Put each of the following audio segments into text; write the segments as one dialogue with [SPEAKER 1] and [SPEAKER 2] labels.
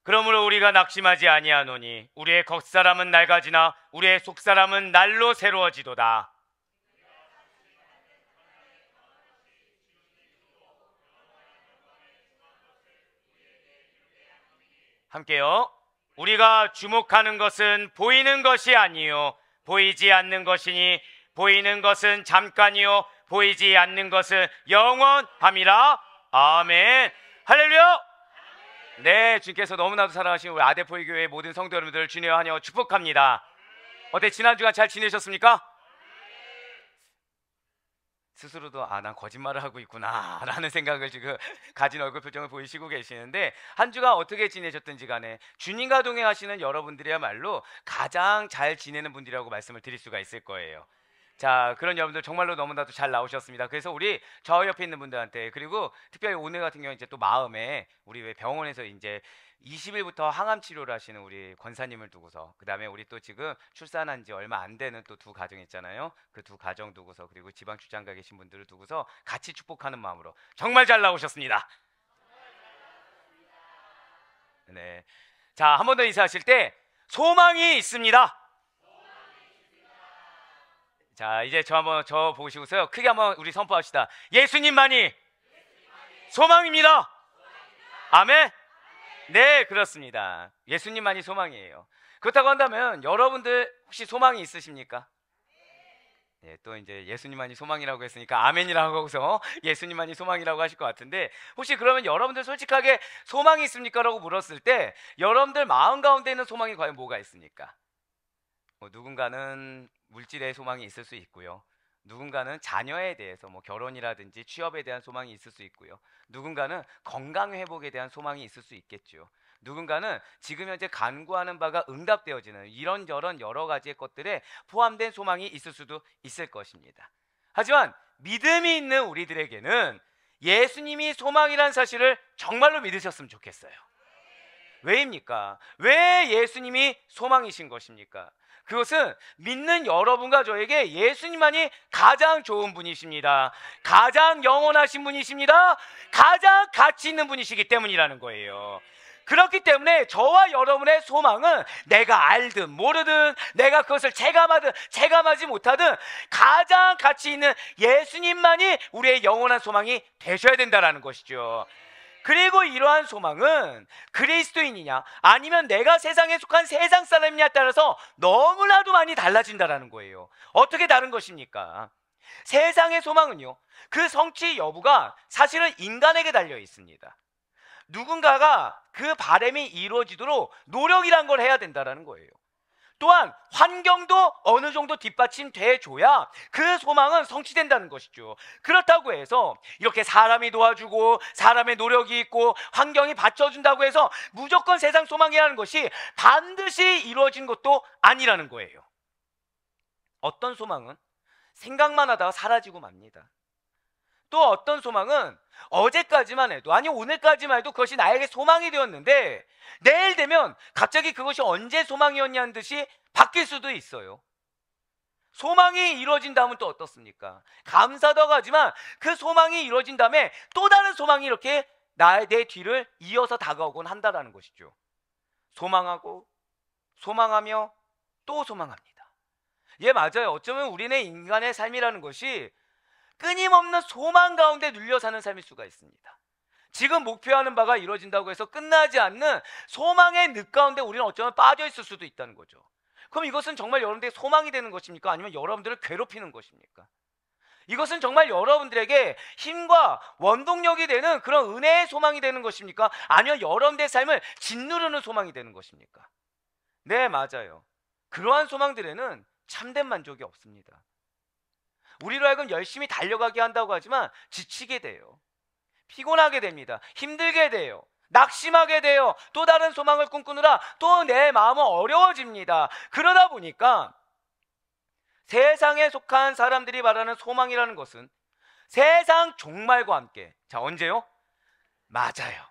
[SPEAKER 1] 그러므로 우리가 낙심하지 아니하노니 우리의 겉사람은 낡아지나 우리의 속사람은 날로 새로워지도다. 함께요. 우리가 주목하는 것은 보이는 것이 아니요 보이지 않는 것이니 보이는 것은 잠깐이요 보이지 않는 것은 영원함이라. 아멘. 할렐루야. 네, 주님께서 너무나도 사랑하시는 우리 아데포이 교회의 모든 성도 여러분들 주님의 환영 축복합니다. 어때, 지난 주간 잘 지내셨습니까? 스스로도 난 거짓말을 하고 있구나 라는 생각을 지금 가진 얼굴 표정을 보이시고 계시는데, 한 주간 어떻게 지내셨든지 간에 주님과 동행하시는 여러분들이야말로 가장 잘 지내는 분들이라고 말씀을 드릴 수가 있을 거예요. 자, 그런 여러분들 정말로 너무나도 잘 나오셨습니다. 그래서 우리 저 옆에 있는 분들한테, 그리고 특별히 오늘 같은 경우는 이제 또 마음에 우리 왜 병원에서 이제 20일부터 항암 치료를 하시는 우리 권사님을 두고서, 그 다음에 우리 또 지금 출산한 지 얼마 안 되는 또 두 가정 있잖아요. 그 두 가정 두고서, 그리고 지방 출장 가 계신 분들을 두고서 같이 축복하는 마음으로 정말 잘 나오셨습니다. 네. 자, 한 번 더 인사하실 때 소망이 있습니다. 자, 이제 저 보시고서요, 크게 한번 우리 선포합시다. 예수님만이 소망입니다. 아멘. 네, 그렇습니다. 예수님만이 소망이에요. 그렇다고 한다면 여러분들 혹시 소망이 있으십니까? 네, 또 이제 예수님만이 소망이라고 했으니까 아멘이라고 하고서 예수님만이 소망이라고 하실 것 같은데, 혹시 그러면 여러분들 솔직하게 소망이 있습니까? 라고 물었을 때 여러분들 마음 가운데 있는 소망이 과연 뭐가 있습니까? 누군가는 물질의 소망이 있을 수 있고요, 누군가는 자녀에 대해서 결혼이라든지 취업에 대한 소망이 있을 수 있고요, 누군가는 건강 회복에 대한 소망이 있을 수 있겠죠. 누군가는 지금 현재 간구하는 바가 응답되어지는 이런저런 여러 가지의 것들에 포함된 소망이 있을 수도 있을 것입니다. 하지만 믿음이 있는 우리들에게는 예수님이 소망이라는 사실을 정말로 믿으셨으면 좋겠어요. 왜입니까? 왜 예수님이 소망이신 것입니까? 그것은 믿는 여러분과 저에게 예수님만이 가장 좋은 분이십니다. 가장 영원하신 분이십니다. 가장 가치 있는 분이시기 때문이라는 거예요. 그렇기 때문에 저와 여러분의 소망은 내가 알든 모르든, 내가 그것을 체감하든 체감하지 못하든 가장 가치 있는 예수님만이 우리의 영원한 소망이 되셔야 된다는 것이죠. 그리고 이러한 소망은 그리스도인이냐 아니면 내가 세상에 속한 세상 사람이냐에 따라서 너무나도 많이 달라진다는 거예요. 어떻게 다른 것입니까? 세상의 소망은요, 그 성취 여부가 사실은 인간에게 달려 있습니다. 누군가가 그 바람이 이루어지도록 노력이란 걸 해야 된다는 거예요. 또한 환경도 어느 정도 뒷받침돼 줘야 그 소망은 성취된다는 것이죠. 그렇다고 해서 이렇게 사람이 도와주고 사람의 노력이 있고 환경이 받쳐준다고 해서 무조건 세상 소망이라는 것이 반드시 이루어진 것도 아니라는 거예요. 어떤 소망은 생각만 하다가 사라지고 맙니다. 또 어떤 소망은 어제까지만 해도, 아니 오늘까지만 해도 그것이 나에게 소망이 되었는데 내일 되면 갑자기 그것이 언제 소망이었냐는 듯이 바뀔 수도 있어요. 소망이 이루어진 다음은 또 어떻습니까? 감사도 하지만 그 소망이 이루어진 다음에 또 다른 소망이 이렇게 내 뒤를 이어서 다가오곤 한다는 것이죠. 소망하고 소망하며 또 소망합니다. 예, 맞아요. 어쩌면 우리네 인간의 삶이라는 것이 끊임없는 소망 가운데 눌려 사는 삶일 수가 있습니다. 지금 목표하는 바가 이루어진다고 해서 끝나지 않는 소망의 늪 가운데 우리는 어쩌면 빠져 있을 수도 있다는 거죠. 그럼 이것은 정말 여러분들의 소망이 되는 것입니까? 아니면 여러분들을 괴롭히는 것입니까? 이것은 정말 여러분들에게 힘과 원동력이 되는 그런 은혜의 소망이 되는 것입니까? 아니면 여러분들의 삶을 짓누르는 소망이 되는 것입니까? 네, 맞아요. 그러한 소망들에는 참된 만족이 없습니다. 우리로 하여금 열심히 달려가게 한다고 하지만 지치게 돼요. 피곤하게 됩니다. 힘들게 돼요. 낙심하게 돼요. 또 다른 소망을 꿈꾸느라 또 내 마음은 어려워집니다. 그러다 보니까 세상에 속한 사람들이 말하는 소망이라는 것은 세상 종말과 함께, 자, 언제요? 맞아요.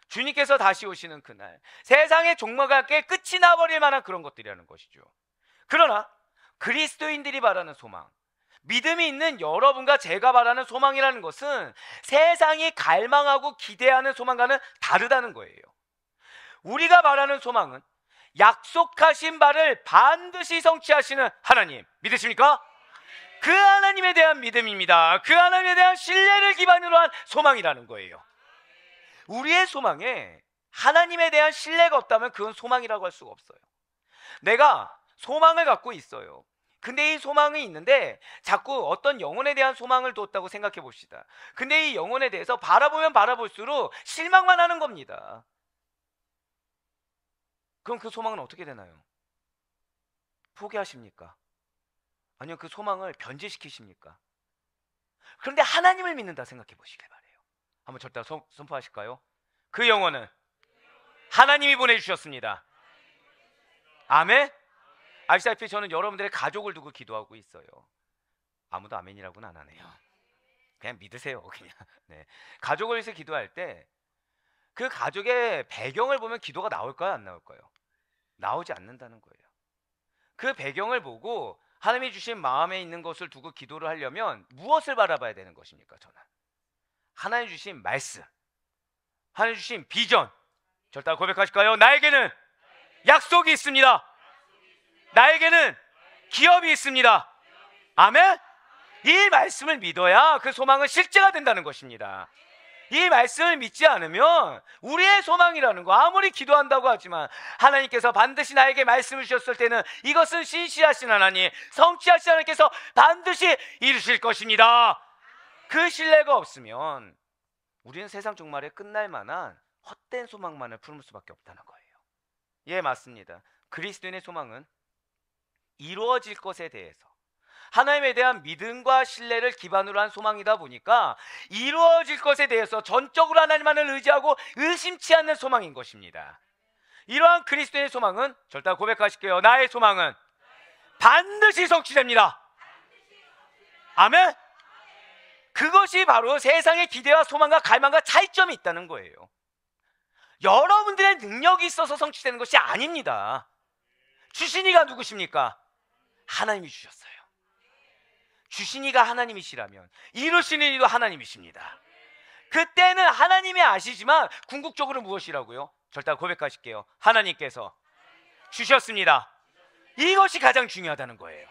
[SPEAKER 1] 주님께서 다시 오시는 그날, 세상의 종말과 함께 끝이 나버릴 만한 그런 것들이라는 것이죠. 그러나 그리스도인들이 말하는 소망, 믿음이 있는 여러분과 제가 말하는 소망이라는 것은 세상이 갈망하고 기대하는 소망과는 다르다는 거예요. 우리가 말하는 소망은 약속하신 바를 반드시 성취하시는 하나님, 믿으십니까? 그 하나님에 대한 믿음입니다. 그 하나님에 대한 신뢰를 기반으로 한 소망이라는 거예요. 우리의 소망에 하나님에 대한 신뢰가 없다면 그건 소망이라고 할 수가 없어요. 내가 소망을 갖고 있어요. 근데 이 소망이 있는데 자꾸 어떤 영혼에 대한 소망을 뒀다고 생각해 봅시다. 근데 이 영혼에 대해서 바라보면 바라볼수록 실망만 하는 겁니다. 그럼 그 소망은 어떻게 되나요? 포기하십니까? 아니면 그 소망을 변제시키십니까? 그런데 하나님을 믿는다 생각해 보시길 바래요. 한번 절대 선포하실까요? 그 영혼은 하나님이 보내주셨습니다. 아멘? 아시다시피 저는 여러분들의 가족을 두고 기도하고 있어요. 아무도 아멘이라고는 안 하네요. 그냥 믿으세요. 그냥. 네. 가족을 위해서 기도할 때 그 가족의 배경을 보면 기도가 나올까요? 안 나올까요? 나오지 않는다는 거예요. 그 배경을 보고 하나님이 주신 마음에 있는 것을 두고 기도를 하려면 무엇을 바라봐야 되는 것입니까? 저는 하나님 주신 말씀, 하나님 주신 비전. 절대 고백하실까요? 나에게는 약속이 있습니다. 나에게는 기업이 있습니다. 아멘? 이 말씀을 믿어야 그 소망은 실제가 된다는 것입니다. 이 말씀을 믿지 않으면 우리의 소망이라는 거, 아무리 기도한다고 하지만 하나님께서 반드시 나에게 말씀을 주셨을 때는 이것은 신실하신 하나님, 성취하신 하나님께서 반드시 이루실 것입니다. 그 신뢰가 없으면 우리는 세상 종말에 끝날 만한 헛된 소망만을 품을 수밖에 없다는 거예요. 예, 맞습니다. 그리스도인의 소망은 이루어질 것에 대해서 하나님에 대한 믿음과 신뢰를 기반으로 한 소망이다 보니까 이루어질 것에 대해서 전적으로 하나님만을 의지하고 의심치 않는 소망인 것입니다. 이러한 그리스도의 소망은 절대 고백하실게요. 나의 소망은 반드시 성취됩니다. 아멘? 그것이 바로 세상의 기대와 소망과 갈망과 차이점이 있다는 거예요. 여러분들의 능력이 있어서 성취되는 것이 아닙니다. 주신 이가 누구십니까? 하나님이 주셨어요. 주신 이가 하나님이시라면 이루시는 이도 하나님이십니다. 그때는 하나님이 아시지만 궁극적으로 무엇이라고요? 절대 고백하실게요. 하나님께서 주셨습니다. 이것이 가장 중요하다는 거예요.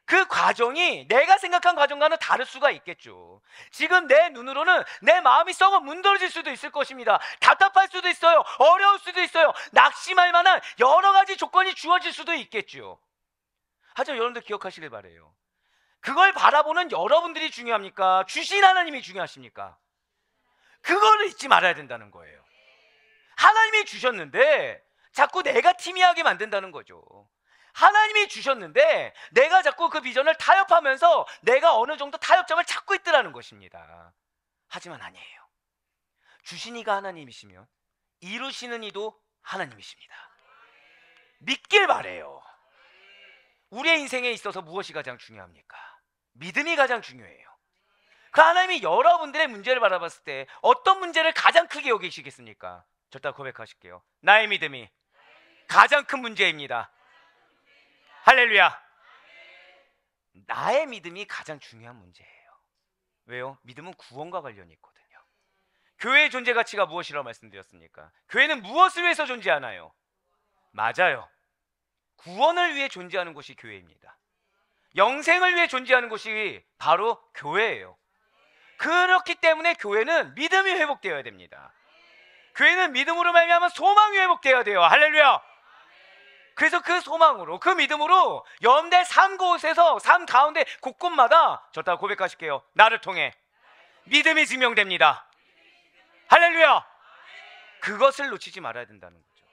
[SPEAKER 1] 그 과정이 내가 생각한 과정과는 다를 수가 있겠죠. 지금 내 눈으로는 내 마음이 썩어 문드러질 수도 있을 것입니다. 답답할 수도 있어요. 어려울 수도 있어요. 낙심할 만한 여러 가지 조건이 주어질 수도 있겠죠. 하지만 여러분들 기억하시길 바라요. 그걸 바라보는 여러분들이 중요합니까? 주신 하나님이 중요하십니까? 그거를 잊지 말아야 된다는 거예요. 하나님이 주셨는데 자꾸 내가 티미하게 만든다는 거죠. 하나님이 주셨는데 내가 자꾸 그 비전을 타협하면서 내가 어느 정도 타협점을 찾고 있더라는 것입니다. 하지만 아니에요. 주신 이가 하나님이시면 이루시는 이도 하나님이십니다. 믿길 바래요. 우리의 인생에 있어서 무엇이 가장 중요합니까? 믿음이 가장 중요해요. 그 하나님이 여러분들의 문제를 바라봤을 때 어떤 문제를 가장 크게 여기시겠습니까? 절대 고백하실게요. 나의 믿음이 가장 큰 문제입니다. 할렐루야. 나의 믿음이 가장 중요한 문제예요. 왜요? 믿음은 구원과 관련이 있거든요. 교회의 존재 가치가 무엇이라고 말씀드렸습니까? 교회는 무엇을 위해서 존재하나요? 맞아요. 구원을 위해 존재하는 곳이 교회입니다. 영생을 위해 존재하는 곳이 바로 교회예요. 그렇기 때문에 교회는 믿음이 회복되어야 됩니다. 교회는 믿음으로 말미암아 소망이 회복되어야 돼요. 할렐루야. 그래서 그 소망으로, 그 믿음으로 여러분들 삶 곳에서, 삶 가운데 곳곳마다 절대 고백하실게요. 나를 통해 믿음이 증명됩니다. 할렐루야. 그것을 놓치지 말아야 된다는 거죠.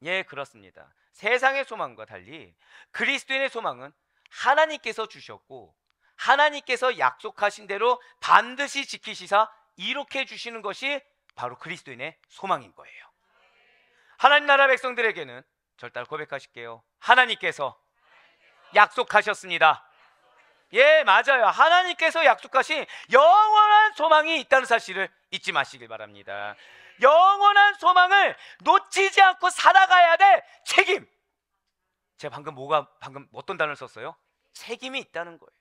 [SPEAKER 1] 예, 그렇습니다. 세상의 소망과 달리 그리스도인의 소망은 하나님께서 주셨고 하나님께서 약속하신 대로 반드시 지키시사 이룩해 주시는 것이 바로 그리스도인의 소망인 거예요. 하나님 나라 백성들에게는 절대 고백하실게요. 하나님께서 약속하셨습니다. 예, 맞아요. 하나님께서 약속하신 영원한 소망이 있다는 사실을 잊지 마시길 바랍니다. 영원한 소망을 놓치지 않고 살아가야 될 책임. 제가 방금 어떤 단어를 썼어요? 책임이 있다는 거예요.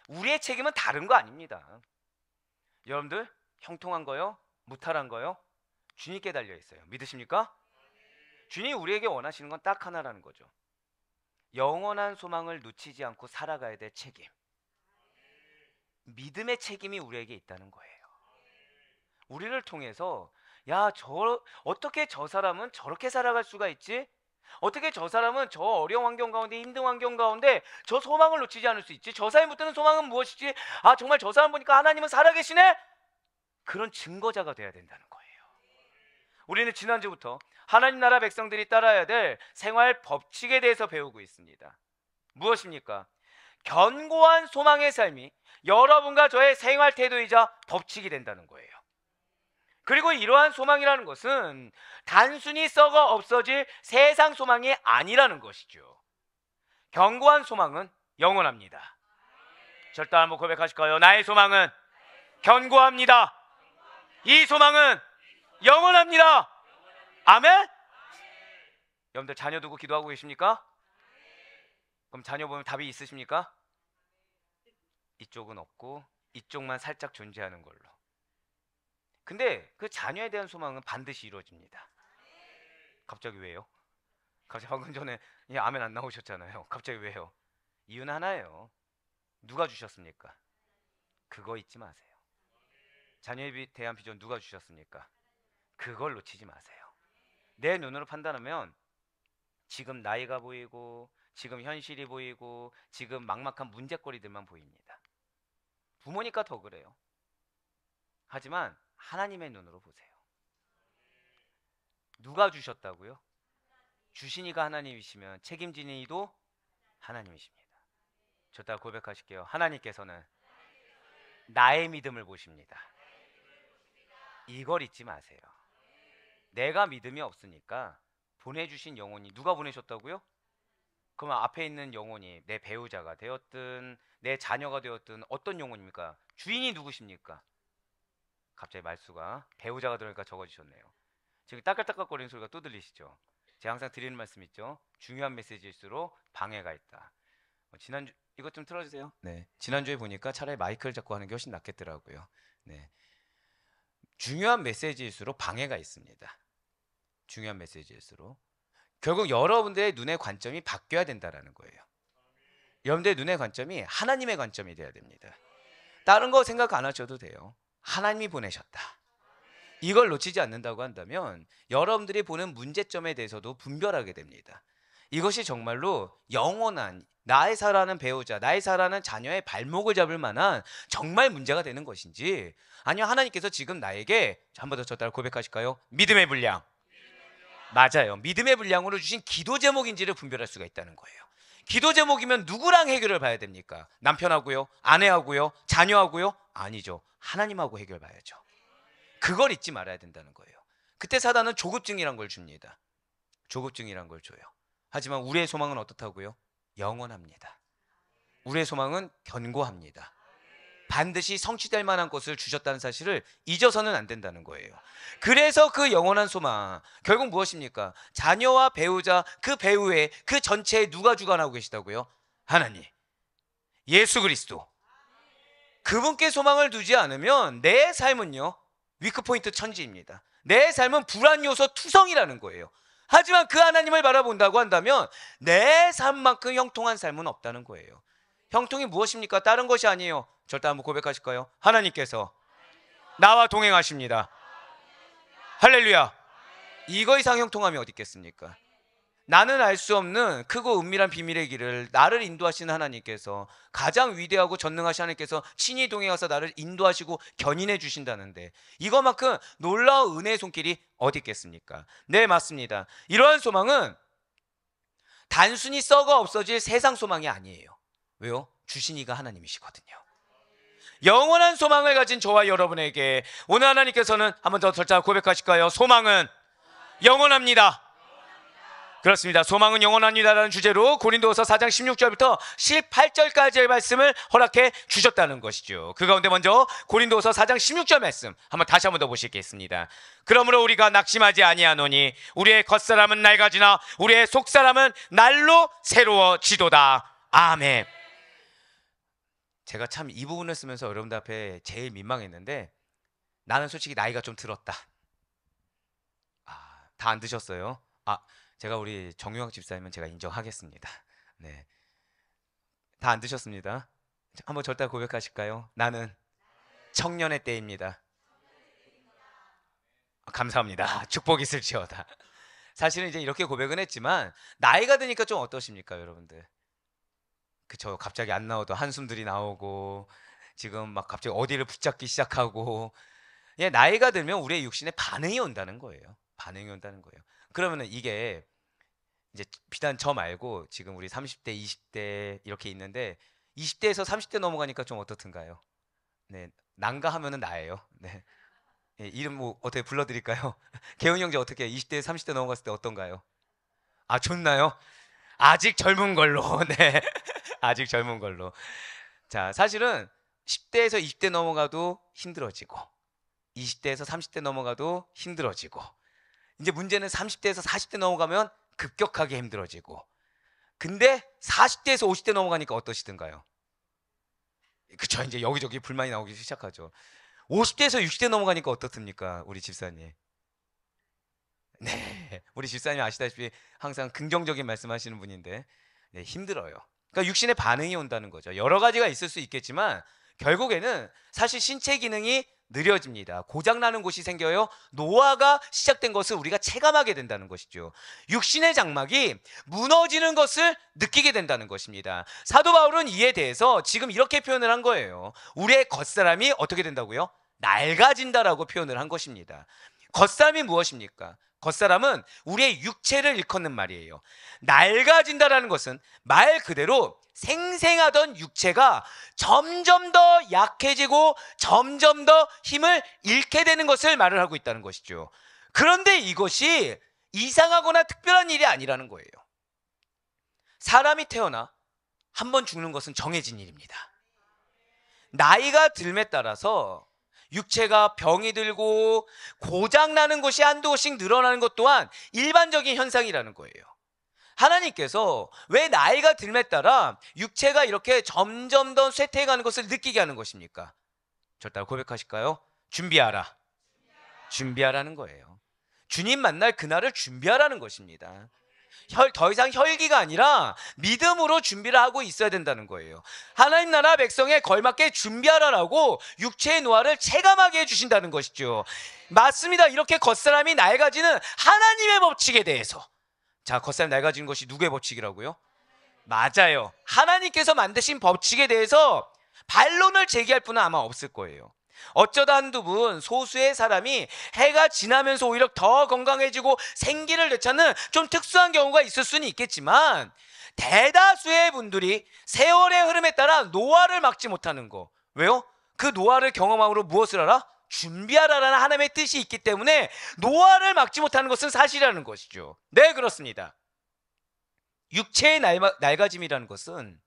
[SPEAKER 1] 우리의 책임은 다른 거 아닙니다. 여러분들 형통한 거요? 무탈한 거요? 주님께 달려 있어요. 믿으십니까? 주님이 우리에게 원하시는 건 딱 하나라는 거죠. 영원한 소망을 놓치지 않고 살아가야 될 책임. 믿음의 책임이 우리에게 있다는 거예요. 우리를 통해서 어떻게 저 사람은 저렇게 살아갈 수가 있지? 어떻게 저 사람은 저 어려운 환경 가운데, 힘든 환경 가운데 저 소망을 놓치지 않을 수 있지? 저 사람이 붙드는 소망은 무엇이지? 정말 저 사람 보니까 하나님은 살아계시네? 그런 증거자가 돼야 된다는 거예요. 우리는 지난주부터 하나님 나라 백성들이 따라야 될 생활 법칙에 대해서 배우고 있습니다. 무엇입니까? 견고한 소망의 삶이 여러분과 저의 생활 태도이자 법칙이 된다는 거예요. 그리고 이러한 소망이라는 것은 단순히 썩어 없어질 세상 소망이 아니라는 것이죠. 견고한 소망은 영원합니다. 절대 한번 고백하실까요? 나의 소망은 견고합니다. 이 소망은 영원합니다. 아멘? 여러분들 자녀 두고 기도하고 계십니까? 그럼 자녀 보면 답이 있으십니까? 이쪽은 없고 이쪽만 살짝 존재하는 걸로. 근데 그 자녀에 대한 소망은 반드시 이루어집니다. 갑자기 왜요? 갑자기 방금 전에 아멘 안 나오셨잖아요. 갑자기 왜요? 이유는 하나예요. 누가 주셨습니까? 그거 잊지 마세요. 자녀에 대한 비전 누가 주셨습니까? 그걸 놓치지 마세요. 내 눈으로 판단하면 지금 나이가 보이고 지금 현실이 보이고 지금 막막한 문제거리들만 보입니다. 부모니까 더 그래요. 하지만 하나님의 눈으로 보세요. 누가 주셨다고요? 주신 이가 하나님이시면 책임지는 이도 하나님이십니다. 저 따라 고백하실게요. 하나님께서는 나의 믿음을 보십니다. 이걸 잊지 마세요. 내가 믿음이 없으니까 보내주신 영혼이 누가 보내셨다고요? 그러면 앞에 있는 영혼이 내 배우자가 되었든 내 자녀가 되었든 어떤 영혼입니까? 주인이 누구십니까? 갑자기 말수가 배우자가 들어오니까 적어지셨네요. 지금 따깍따깍거리는 소리가 또 들리시죠? 제가 항상 드리는 말씀 있죠? 중요한 메시지일수록 방해가 있다. 지난주 이것 좀 틀어주세요. 네, 지난주에 보니까 차라리 마이크를 잡고 하는 게 훨씬 낫겠더라고요. 네, 중요한 메시지일수록 방해가 있습니다. 중요한 메시지일수록 결국 여러분들의 눈의 관점이 바뀌어야 된다는 거예요. 여러분들의 눈의 관점이 하나님의 관점이 돼야 됩니다. 다른 거 생각 안 하셔도 돼요. 하나님이 보내셨다. 이걸 놓치지 않는다고 한다면 여러분들이 보는 문제점에 대해서도 분별하게 됩니다. 이것이 정말로 영원한 나의 사랑하는 배우자, 나의 사랑하는 자녀의 발목을 잡을 만한 정말 문제가 되는 것인지, 아니면 하나님께서 지금 나에게 한 번 더 저 따라 고백하실까요? 믿음의 분량. 맞아요. 믿음의 분량으로 주신 기도 제목인지를 분별할 수가 있다는 거예요. 기도 제목이면 누구랑 해결을 봐야 됩니까? 남편하고요? 아내하고요? 자녀하고요? 아니죠. 하나님하고 해결 봐야죠. 그걸 잊지 말아야 된다는 거예요. 그때 사단은 조급증이란 걸 줍니다. 조급증이란 걸 줘요. 하지만 우리의 소망은 어떻다고요? 영원합니다. 우리의 소망은 견고합니다. 반드시 성취될 만한 것을 주셨다는 사실을 잊어서는 안 된다는 거예요. 그래서 그 영원한 소망, 결국 무엇입니까? 자녀와 배우자, 그 배우의 그 전체에 누가 주관하고 계시다고요? 하나님, 예수 그리스도. 그분께 소망을 두지 않으면 내 삶은요, 위크포인트 천지입니다. 내 삶은 불안 요소 투성이라는 거예요. 하지만 그 하나님을 바라본다고 한다면 내 삶만큼 형통한 삶은 없다는 거예요. 형통이 무엇입니까? 다른 것이 아니에요. 절대 한번 고백하실까요? 하나님께서 나와 동행하십니다. 할렐루야. 이거 이상 형통함이 어디 있겠습니까? 나는 알 수 없는 크고 은밀한 비밀의 길을 나를 인도하시는 하나님께서, 가장 위대하고 전능하신 하나님께서 친히 동행하셔서 나를 인도하시고 견인해 주신다는데 이거만큼 놀라운 은혜의 손길이 어디 있겠습니까? 네, 맞습니다. 이러한 소망은 단순히 썩어 없어질 세상 소망이 아니에요. 왜요? 주신 이가 하나님이시거든요. 영원한 소망을 가진 저와 여러분에게 오늘 하나님께서는 한 번 더 절차 고백하실까요? 소망은 영원합니다. 그렇습니다. 소망은 영원합니다라는 주제로 고린도후서 4장 16절부터 18절까지의 말씀을 허락해 주셨다는 것이죠. 그 가운데 먼저 고린도후서 4장 16절 말씀 다시 한 번 더 보시겠습니다. 그러므로 우리가 낙심하지 아니하노니 우리의 겉사람은 낡아지나 우리의 속사람은 날로 새로워지도다. 아멘. 제가 참 이 부분을 쓰면서 여러분들 앞에 제일 민망했는데, 나는 솔직히 나이가 좀 들었다. 다 안 드셨어요? 아, 제가 우리 정유학 집사님은 제가 인정하겠습니다. 네, 다 안 드셨습니다. 한번 절대 고백하실까요? 나는 청년의 때입니다. 감사합니다. 축복이 있을지어다. 사실은 이제 이렇게 고백은 했지만 나이가 드니까 좀 어떠십니까, 여러분들? 그쵸? 갑자기 안 나오던 한숨들이 나오고 지금 막 갑자기 어디를 붙잡기 시작하고 예, 나이가 들면 우리의 육신에 반응이 온다는 거예요. 반응이 온다는 거예요. 그러면은 이게 이제 비단 저 말고 지금 우리 30대, 20대 이렇게 있는데 20대에서 30대 넘어가니까 좀 어떻든가요? 네, 난가하면은 나예요. 네. 예, 이름 뭐 어떻게 불러드릴까요? 개훈이 형제 어떻게 20대, 30대 넘어갔을 때 어떤가요? 아, 좋나요? 아직 젊은 걸로. 네. 아직 젊은 걸로. 자, 사실은 10대에서 20대 넘어가도 힘들어지고 20대에서 30대 넘어가도 힘들어지고 이제 문제는 30대에서 40대 넘어가면 급격하게 힘들어지고 근데 40대에서 50대 넘어가니까 어떠시든가요? 그쵸, 이제 여기저기 불만이 나오기 시작하죠. 50대에서 60대 넘어가니까 어떻습니까, 우리 집사님? 네, 우리 집사님 아시다시피 항상 긍정적인 말씀하시는 분인데 네, 힘들어요. 그러니까 육신의 반응이 온다는 거죠. 여러 가지가 있을 수 있겠지만 결국에는 사실 신체 기능이 느려집니다. 고장나는 곳이 생겨요. 노화가 시작된 것을 우리가 체감하게 된다는 것이죠. 육신의 장막이 무너지는 것을 느끼게 된다는 것입니다. 사도 바울은 이에 대해서 지금 이렇게 표현을 한 거예요. 우리의 겉사람이 어떻게 된다고요? 낡아진다라고 표현을 한 것입니다. 겉사람이 무엇입니까? 겉사람은 우리의 육체를 일컫는 말이에요. 낡아진다라는 것은 말 그대로 생생하던 육체가 점점 더 약해지고 점점 더 힘을 잃게 되는 것을 말을 하고 있다는 것이죠. 그런데 이것이 이상하거나 특별한 일이 아니라는 거예요. 사람이 태어나 한 번 죽는 것은 정해진 일입니다. 나이가 들에 따라서 육체가 병이 들고 고장나는 것이 한두 곳씩 늘어나는 것 또한 일반적인 현상이라는 거예요. 하나님께서 왜 나이가 들에 따라 육체가 이렇게 점점 더 쇠퇴해가는 것을 느끼게 하는 것입니까? 저 따라 고백하실까요? 준비하라. 준비하라는 거예요. 주님 만날 그날을 준비하라는 것입니다. 더 이상 혈기가 아니라 믿음으로 준비를 하고 있어야 된다는 거예요. 하나님 나라 백성에 걸맞게 준비하라라고 육체의 노화를 체감하게 해주신다는 것이죠. 맞습니다. 이렇게 겉사람이 낡아지는 하나님의 법칙에 대해서, 자, 겉사람이 낡아지는 것이 누구의 법칙이라고요? 맞아요. 하나님께서 만드신 법칙에 대해서 반론을 제기할 분은 아마 없을 거예요. 어쩌다 한두 분 소수의 사람이 해가 지나면서 오히려 더 건강해지고 생기를 되찾는 좀 특수한 경우가 있을 수는 있겠지만 대다수의 분들이 세월의 흐름에 따라 노화를 막지 못하는 거. 왜요? 그 노화를 경험함으로 무엇을 알아? 준비하라라는 하나님의 뜻이 있기 때문에 노화를 막지 못하는 것은 사실이라는 것이죠. 네, 그렇습니다. 육체의 낡아짐이라는 것은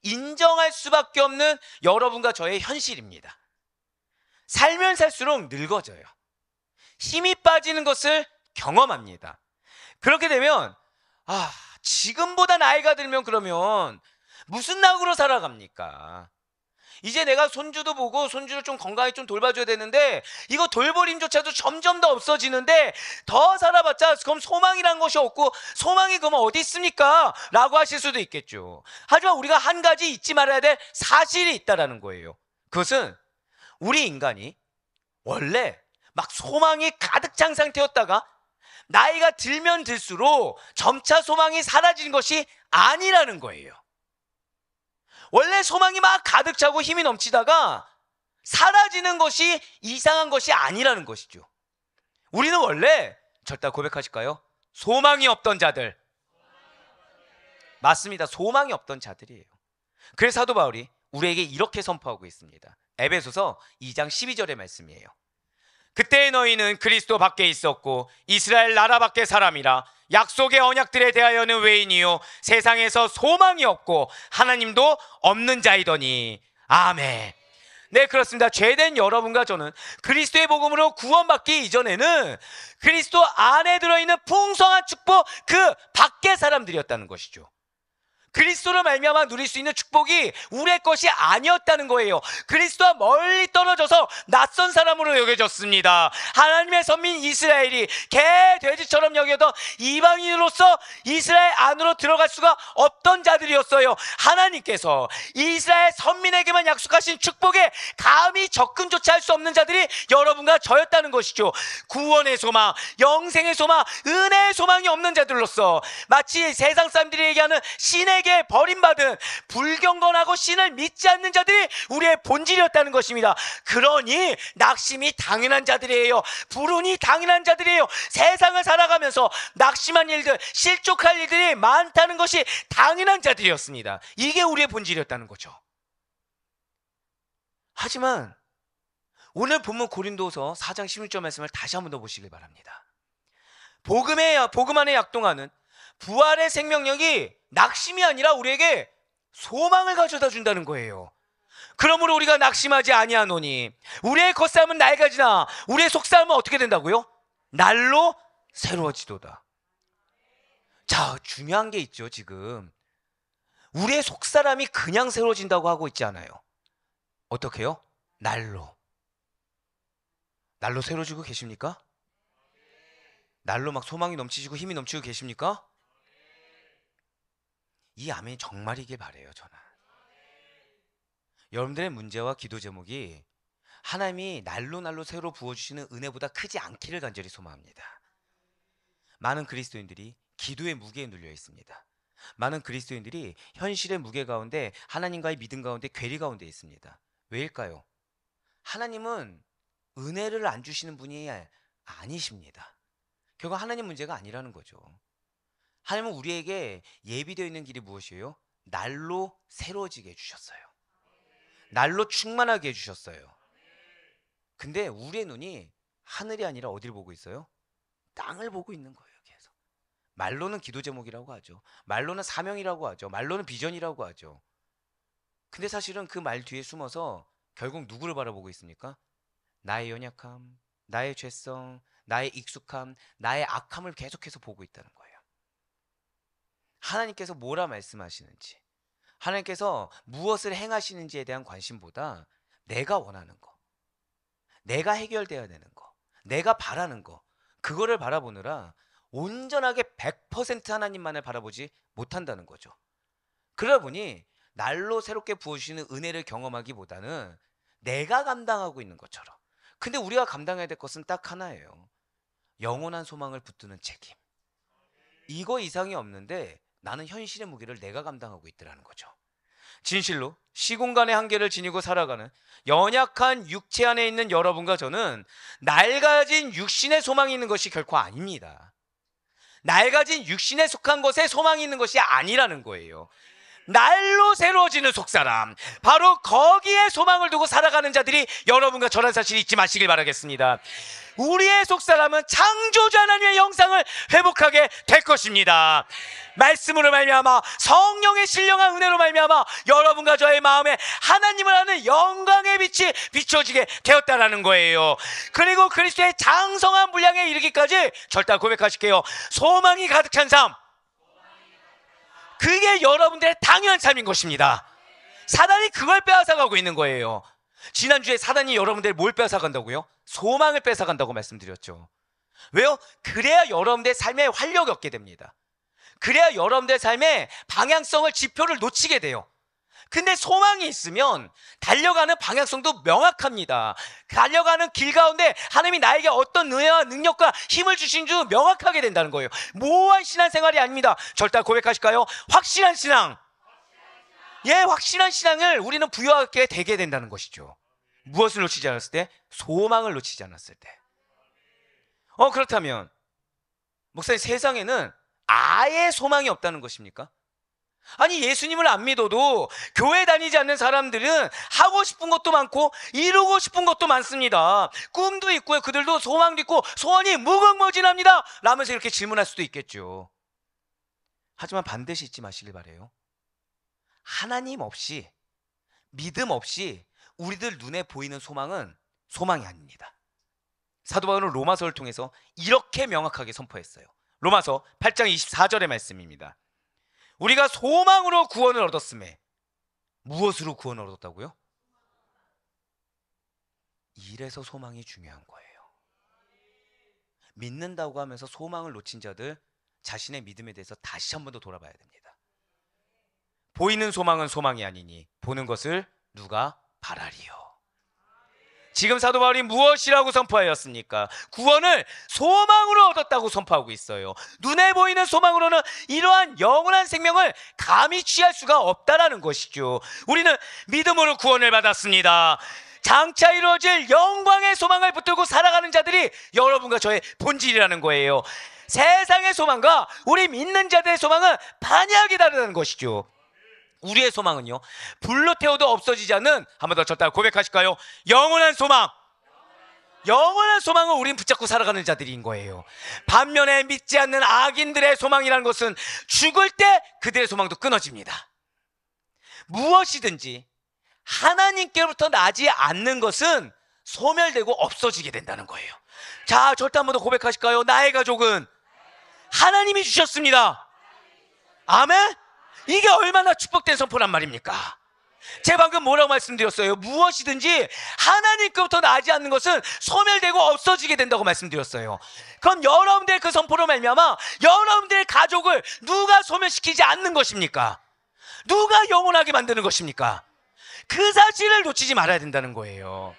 [SPEAKER 1] 인정할 수밖에 없는 여러분과 저의 현실입니다. 살면 살수록 늙어져요. 힘이 빠지는 것을 경험합니다. 그렇게 되면 지금보다 나이가 들면 그러면 무슨 낙으로 살아갑니까? 이제 내가 손주도 보고 손주를 좀 건강히 좀 돌봐줘야 되는데 이거 돌보림조차도 점점 더 없어지는데 더 살아봤자 그럼 소망이란 것이 없고 소망이 그러면 어디 있습니까? 라고 하실 수도 있겠죠. 하지만 우리가 한 가지 잊지 말아야 될 사실이 있다는 거예요. 그것은 우리 인간이 원래 막 소망이 가득 찬 상태였다가 나이가 들면 들수록 점차 소망이 사라지는 것이 아니라는 거예요. 원래 소망이 막 가득 차고 힘이 넘치다가 사라지는 것이 이상한 것이 아니라는 것이죠. 우리는 원래 절대 고백하실까요? 소망이 없던 자들. 맞습니다. 소망이 없던 자들이에요. 그래서 사도 바울이 우리에게 이렇게 선포하고 있습니다. 에베소서 2장 12절의 말씀이에요. 그때 너희는 그리스도 밖에 있었고 이스라엘 나라 밖의 사람이라 약속의 언약들에 대하여는 외인이요 세상에서 소망이 없고 하나님도 없는 자이더니. 아멘. 네, 그렇습니다. 죄된 여러분과 저는 그리스도의 복음으로 구원받기 이전에는 그리스도 안에 들어있는 풍성한 축복 그 밖의 사람들이었다는 것이죠. 그리스도로 말미암아 누릴 수 있는 축복이 우리의 것이 아니었다는 거예요. 그리스도와 멀리 떨어져서 낯선 사람으로 여겨졌습니다. 하나님의 선민 이스라엘이 개 돼지처럼 여겨던 이방인으로서 이스라엘 안으로 들어갈 수가 없던 자들이었어요. 하나님께서 이스라엘 선민에게만 약속하신 축복에 감히 접근조차 할 수 없는 자들이 여러분과 저였다는 것이죠. 구원의 소망, 영생의 소망, 은혜의 소망이 없는 자들로서 마치 세상 사람들이 얘기하는 신에게 버림받은 불경건하고 신을 믿지 않는 자들이 우리의 본질이었다는 것입니다. 그러니 낙심이 당연한 자들이에요. 불운이 당연한 자들이에요. 세상을 살아가면서 낙심한 일들, 실족할 일들이 많다는 것이 당연한 자들이었습니다. 이게 우리의 본질이었다는 거죠. 하지만 오늘 본문 고린도서 4장 16절 말씀을 다시 한번 더 보시길 바랍니다. 복음 안에 약동하는 부활의 생명력이 낙심이 아니라 우리에게 소망을 가져다 준다는 거예요. 그러므로 우리가 낙심하지 아니하노니 우리의 겉사람은 낡아지나 우리의 속사람은 어떻게 된다고요? 날로 새로워지도다. 자, 중요한 게 있죠. 지금 우리의 속사람이 그냥 새로워진다고 하고 있지 않아요. 어떻게요? 날로 새로워지고 계십니까? 날로 막 소망이 넘치시고 힘이 넘치고 계십니까? 이 아멘이 정말이길 바래요. 저는 여러분들의 문제와 기도 제목이 하나님이 날로 새로 부어주시는 은혜보다 크지 않기를 간절히 소망합니다. 많은 그리스도인들이 기도의 무게에 눌려 있습니다. 많은 그리스도인들이 현실의 무게 가운데 하나님과의 믿음 가운데 괴리 가운데 있습니다. 왜일까요? 하나님은 은혜를 안 주시는 분이 아니십니다. 결국 하나님 문제가 아니라는 거죠. 하나님은 우리에게 예비되어 있는 길이 무엇이에요? 날로 새로워지게 해주셨어요. 날로 충만하게 해주셨어요. 근데 우리의 눈이 하늘이 아니라 어디를 보고 있어요? 땅을 보고 있는 거예요. 계속. 말로는 기도 제목이라고 하죠. 말로는 사명이라고 하죠. 말로는 비전이라고 하죠. 근데 사실은 그 말 뒤에 숨어서 결국 누구를 바라보고 있습니까? 나의 연약함, 나의 죄성, 나의 익숙함, 나의 악함을 계속해서 보고 있다는 거예요. 하나님께서 뭐라 말씀하시는지, 하나님께서 무엇을 행하시는지에 대한 관심보다 내가 원하는 거, 내가 해결돼야 되는 거, 내가 바라는 거, 그거를 바라보느라 온전하게 100% 하나님만을 바라보지 못한다는 거죠. 그러다 보니 날로 새롭게 부어주시는 은혜를 경험하기보다는 내가 감당하고 있는 것처럼. 근데 우리가 감당해야 될 것은 딱 하나예요. 영원한 소망을 붙드는 책임. 이거 이상이 없는데 나는 현실의 무게를 내가 감당하고 있더라는 거죠. 진실로 시공간의 한계를 지니고 살아가는 연약한 육체 안에 있는 여러분과 저는 낡아진 육신의 소망이 있는 것이 결코 아닙니다. 낡아진 육신에 속한 것에 소망이 있는 것이 아니라는 거예요. 날로 새로워지는 속사람, 바로 거기에 소망을 두고 살아가는 자들이 여러분과 저라는 사실 잊지 마시길 바라겠습니다. 우리의 속사람은 창조주 하나님의 영상을 회복하게 될 것입니다. 말씀으로 말미암아 성령의 신령한 은혜로 말미암아 여러분과 저의 마음에 하나님을 아는 영광의 빛이 비춰지게 되었다라는 거예요. 그리고 그리스도의 장성한 분량에 이르기까지 절대 고백하실게요. 소망이 가득 찬 삶, 그게 여러분들의 당연한 삶인 것입니다. 사단이 그걸 빼앗아가고 있는 거예요. 지난주에 사단이 여러분들 뭘 빼앗아간다고요? 소망을 뺏어간다고 말씀드렸죠. 왜요? 그래야 여러분들의 삶에 활력이 얻게 됩니다. 그래야 여러분들의 삶에 방향성을, 지표를 놓치게 돼요. 근데 소망이 있으면 달려가는 방향성도 명확합니다. 달려가는 길 가운데 하나님이 나에게 어떤 은혜와 능력과 힘을 주신 줄 명확하게 된다는 거예요. 모호한 신앙생활이 아닙니다. 절대 고백하실까요? 확실한 신앙. 예, 확실한 신앙을 우리는 부여하게 되게 된다는 것이죠. 무엇을 놓치지 않았을 때? 소망을 놓치지 않았을 때. 그렇다면 목사님, 세상에는 아예 소망이 없다는 것입니까? 아니, 예수님을 안 믿어도 교회 다니지 않는 사람들은 하고 싶은 것도 많고 이루고 싶은 것도 많습니다. 꿈도 있고요. 그들도 소망도 있고 소원이 무궁무진합니다 라면서 이렇게 질문할 수도 있겠죠. 하지만 반드시 잊지 마시길 바래요. 하나님 없이, 믿음 없이 우리들 눈에 보이는 소망은 소망이 아닙니다. 사도 바울은 로마서를 통해서 이렇게 명확하게 선포했어요. 로마서 8장 24절의 말씀입니다. 우리가 소망으로 구원을 얻었음에 무엇으로 구원을 얻었다고요? 이래서 소망이 중요한 거예요. 믿는다고 하면서 소망을 놓친 자들 자신의 믿음에 대해서 다시 한 번 더 돌아봐야 됩니다. 보이는 소망은 소망이 아니니 보는 것을 누가 바라리요. 지금 사도 바울이 무엇이라고 선포하였습니까? 구원을 소망으로 얻었다고 선포하고 있어요. 눈에 보이는 소망으로는 이러한 영원한 생명을 감히 취할 수가 없다라는 것이죠. 우리는 믿음으로 구원을 받았습니다. 장차 이루어질 영광의 소망을 붙들고 살아가는 자들이 여러분과 저의 본질이라는 거예요. 세상의 소망과 우리 믿는 자들의 소망은 반야하게 다르다는 것이죠. 우리의 소망은요, 불로 태워도 없어지지 않는, 한 번 더 쳤다 고백하실까요? 영원한 소망. 영원한 소망을 우린 붙잡고 살아가는 자들인 거예요. 반면에 믿지 않는 악인들의 소망이라는 것은 죽을 때 그들의 소망도 끊어집니다. 무엇이든지 하나님께로부터 나지 않는 것은 소멸되고 없어지게 된다는 거예요. 자, 절대 한 번 더 고백하실까요? 나의 가족은 하나님이 주셨습니다. 아멘? 이게 얼마나 축복된 선포란 말입니까? 제가 방금 뭐라고 말씀드렸어요? 무엇이든지 하나님께로부터 나지 않는 것은 소멸되고 없어지게 된다고 말씀드렸어요. 그럼 여러분들의 그 선포로 말미암아 여러분들의 가족을 누가 소멸시키지 않는 것입니까? 누가 영원하게 만드는 것입니까? 그 사실을 놓치지 말아야 된다는 거예요.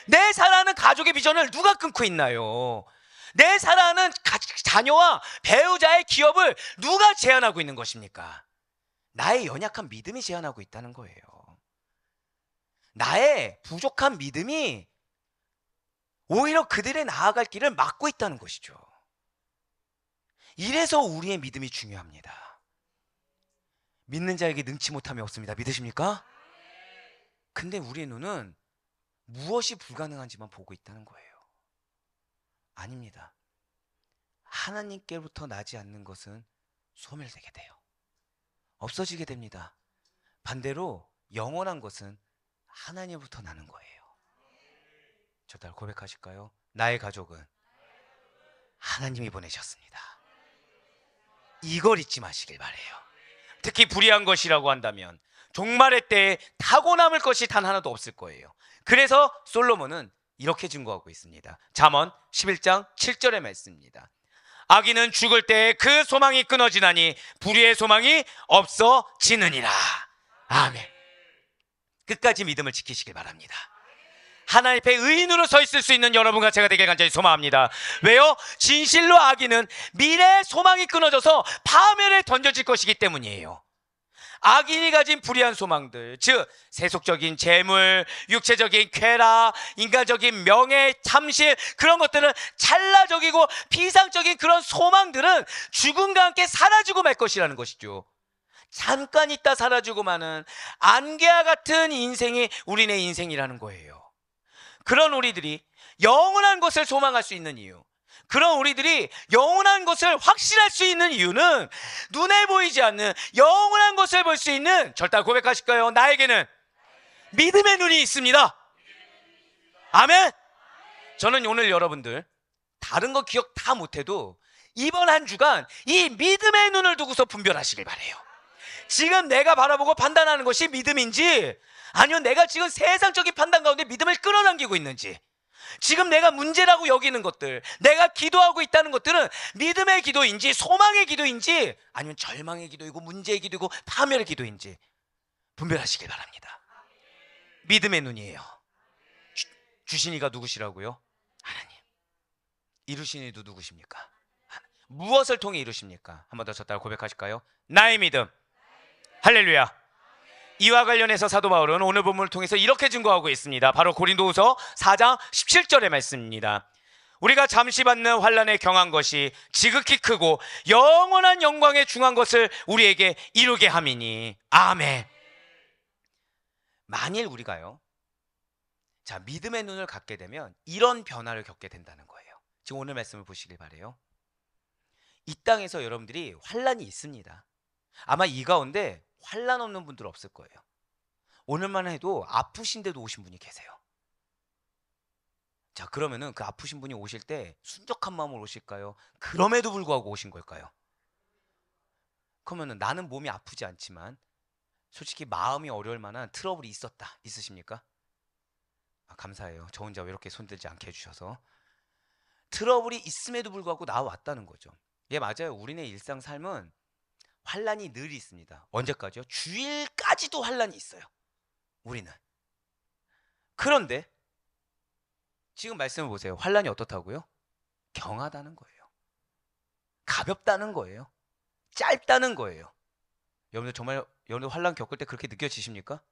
[SPEAKER 1] 내 사랑하는 가족의 비전을 누가 끊고 있나요? 내 사랑하는 자녀와 배우자의 기업을 누가 제한하고 있는 것입니까? 나의 연약한 믿음이 제한하고 있다는 거예요. 나의 부족한 믿음이 오히려 그들의 나아갈 길을 막고 있다는 것이죠. 이래서 우리의 믿음이 중요합니다. 믿는 자에게 능치 못함이 없습니다. 믿으십니까? 근데 우리의 눈은 무엇이 불가능한지만 보고 있다는 거예요. 아닙니다. 하나님께로부터 나지 않는 것은 소멸되게 돼요. 없어지게 됩니다. 반대로 영원한 것은 하나님부터 나는 거예요. 저달 고백하실까요? 나의 가족은 하나님이 보내셨습니다. 이걸 잊지 마시길 바래요. 특히 불의한 것이라고 한다면 종말의 때에 타고 남을 것이 단 하나도 없을 거예요. 그래서 솔로몬은 이렇게 증거하고 있습니다. 잠언 11장 7절의 말씀입니다. 악인은 죽을 때에 그 소망이 끊어지나니 불의의 소망이 없어지느니라. 아멘. 끝까지 믿음을 지키시길 바랍니다. 하나님 앞에 의인으로 서 있을 수 있는 여러분과 제가 되길 간절히 소망합니다. 왜요? 진실로 악인은 미래의 소망이 끊어져서 파멸에 던져질 것이기 때문이에요. 악인이 가진 불의한 소망들, 즉 세속적인 재물, 육체적인 쾌락, 인간적인 명예, 탐심, 그런 것들은 찰나적이고 비상적인 그런 소망들은 죽음과 함께 사라지고 말 것이라는 것이죠. 잠깐 있다 사라지고 마는 안개와 같은 인생이 우리네 인생이라는 거예요. 그런 우리들이 영원한 것을 소망할 수 있는 이유, 그런 우리들이 영원한 것을 확신할 수 있는 이유는 눈에 보이지 않는 영원한 것을 볼 수 있는, 절대 고백하실까요? 나에게는 믿음의 눈이 있습니다. 아멘. 저는 오늘 여러분들 다른 거 기억 다 못해도 이번 한 주간 이 믿음의 눈을 두고서 분별하시길 바래요. 지금 내가 바라보고 판단하는 것이 믿음인지, 아니면 내가 지금 세상적인 판단 가운데 믿음을 끌어당기고 있는지, 지금 내가 문제라고 여기는 것들, 내가 기도하고 있다는 것들은 믿음의 기도인지 소망의 기도인지, 아니면 절망의 기도이고 문제의 기도이고 파멸의 기도인지 분별하시길 바랍니다. 믿음의 눈이에요. 주신 이가 누구시라고요? 하나님. 이루신 이도 누구십니까? 무엇을 통해 이루십니까? 한 번 더 쳤다가 고백하실까요? 나의 믿음. 할렐루야. 이와 관련해서 사도 바울은 오늘 본문을 통해서 이렇게 증거하고 있습니다. 바로 고린도후서 4장 17절의 말씀입니다. 우리가 잠시 받는 환난에 경한 것이 지극히 크고 영원한 영광에 중한 것을 우리에게 이루게 함이니. 아멘. 만일 우리가요, 자, 믿음의 눈을 갖게 되면 이런 변화를 겪게 된다는 거예요. 지금 오늘 말씀을 보시길 바래요. 이 땅에서 여러분들이 환난이 있습니다. 아마 이 가운데 환난 없는 분들 없을 거예요. 오늘만 해도 아프신데도 오신 분이 계세요. 자, 그러면은 그 아프신 분이 오실 때 순적한 마음으로 오실까요? 그럼에도 불구하고 오신 걸까요? 그러면 나는 몸이 아프지 않지만 솔직히 마음이 어려울 만한 트러블이 있었다. 있으십니까? 감사해요. 저 혼자 외롭게 손들지 않게 해주셔서. 트러블이 있음에도 불구하고 나왔다는 거죠. 예, 맞아요. 우리네 일상 삶은 환란이 늘 있습니다. 언제까지요? 주일까지도 환란이 있어요. 우리는. 그런데 지금 말씀을 보세요. 환란이 어떻다고요? 경하다는 거예요. 가볍다는 거예요. 짧다는 거예요. 여러분들 정말 여러분들 환란 겪을 때 그렇게 느껴지십니까?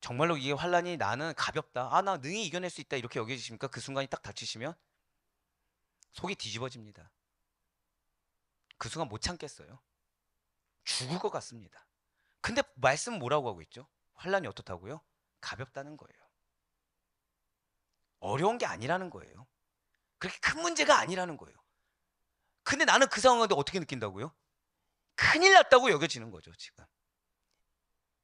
[SPEAKER 1] 정말로 이게 환란이 나는 가볍다. 나 능히 이겨낼 수 있다. 이렇게 여겨지십니까? 그 순간이 딱 닥치시면 속이 뒤집어집니다. 그 순간 못 참겠어요. 죽을 것 같습니다. 근데 말씀은 뭐라고 하고 있죠? 환란이 어떻다고요? 가볍다는 거예요. 어려운 게 아니라는 거예요. 그렇게 큰 문제가 아니라는 거예요. 근데 나는 그 상황인데 어떻게 느낀다고요? 큰일 났다고 여겨지는 거죠, 지금.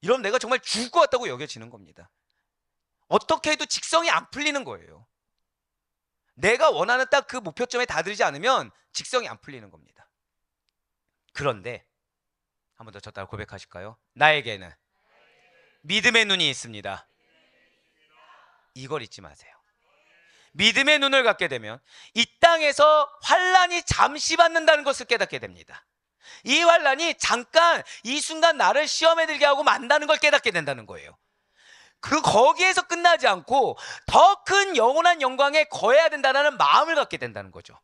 [SPEAKER 1] 이러면 내가 정말 죽을 것 같다고 여겨지는 겁니다. 어떻게 해도 직성이 안 풀리는 거예요. 내가 원하는 딱 그 목표점에 다다르지 않으면 직성이 안 풀리는 겁니다. 그런데 한 번 더 저 따라 고백하실까요? 나에게는 믿음의 눈이 있습니다. 이걸 잊지 마세요. 믿음의 눈을 갖게 되면 이 땅에서 환란이 잠시 받는다는 것을 깨닫게 됩니다. 이 환란이 잠깐 이 순간 나를 시험에 들게 하고 만다는 걸 깨닫게 된다는 거예요. 거기에서 끝나지 않고 더 큰 영원한 영광에 거해야 된다는 마음을 갖게 된다는 거죠.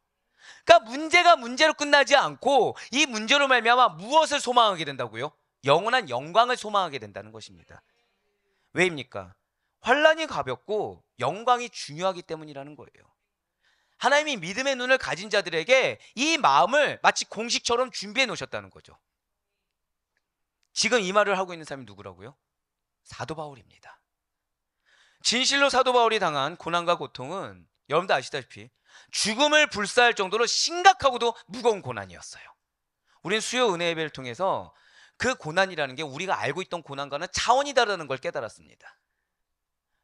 [SPEAKER 1] 그러니까 문제가 문제로 끝나지 않고 이 문제로 말미암아 무엇을 소망하게 된다고요? 영원한 영광을 소망하게 된다는 것입니다. 왜입니까? 환란이 가볍고 영광이 중요하기 때문이라는 거예요. 하나님이 믿음의 눈을 가진 자들에게 이 마음을 마치 공식처럼 준비해 놓으셨다는 거죠. 지금 이 말을 하고 있는 사람이 누구라고요? 사도 바울입니다. 진실로 사도 바울이 당한 고난과 고통은 여러분도 아시다시피 죽음을 불사할 정도로 심각하고도 무거운 고난이었어요. 우린 수요 은혜 예배를 통해서 그 고난이라는 게 우리가 알고 있던 고난과는 차원이 다르다는 걸 깨달았습니다.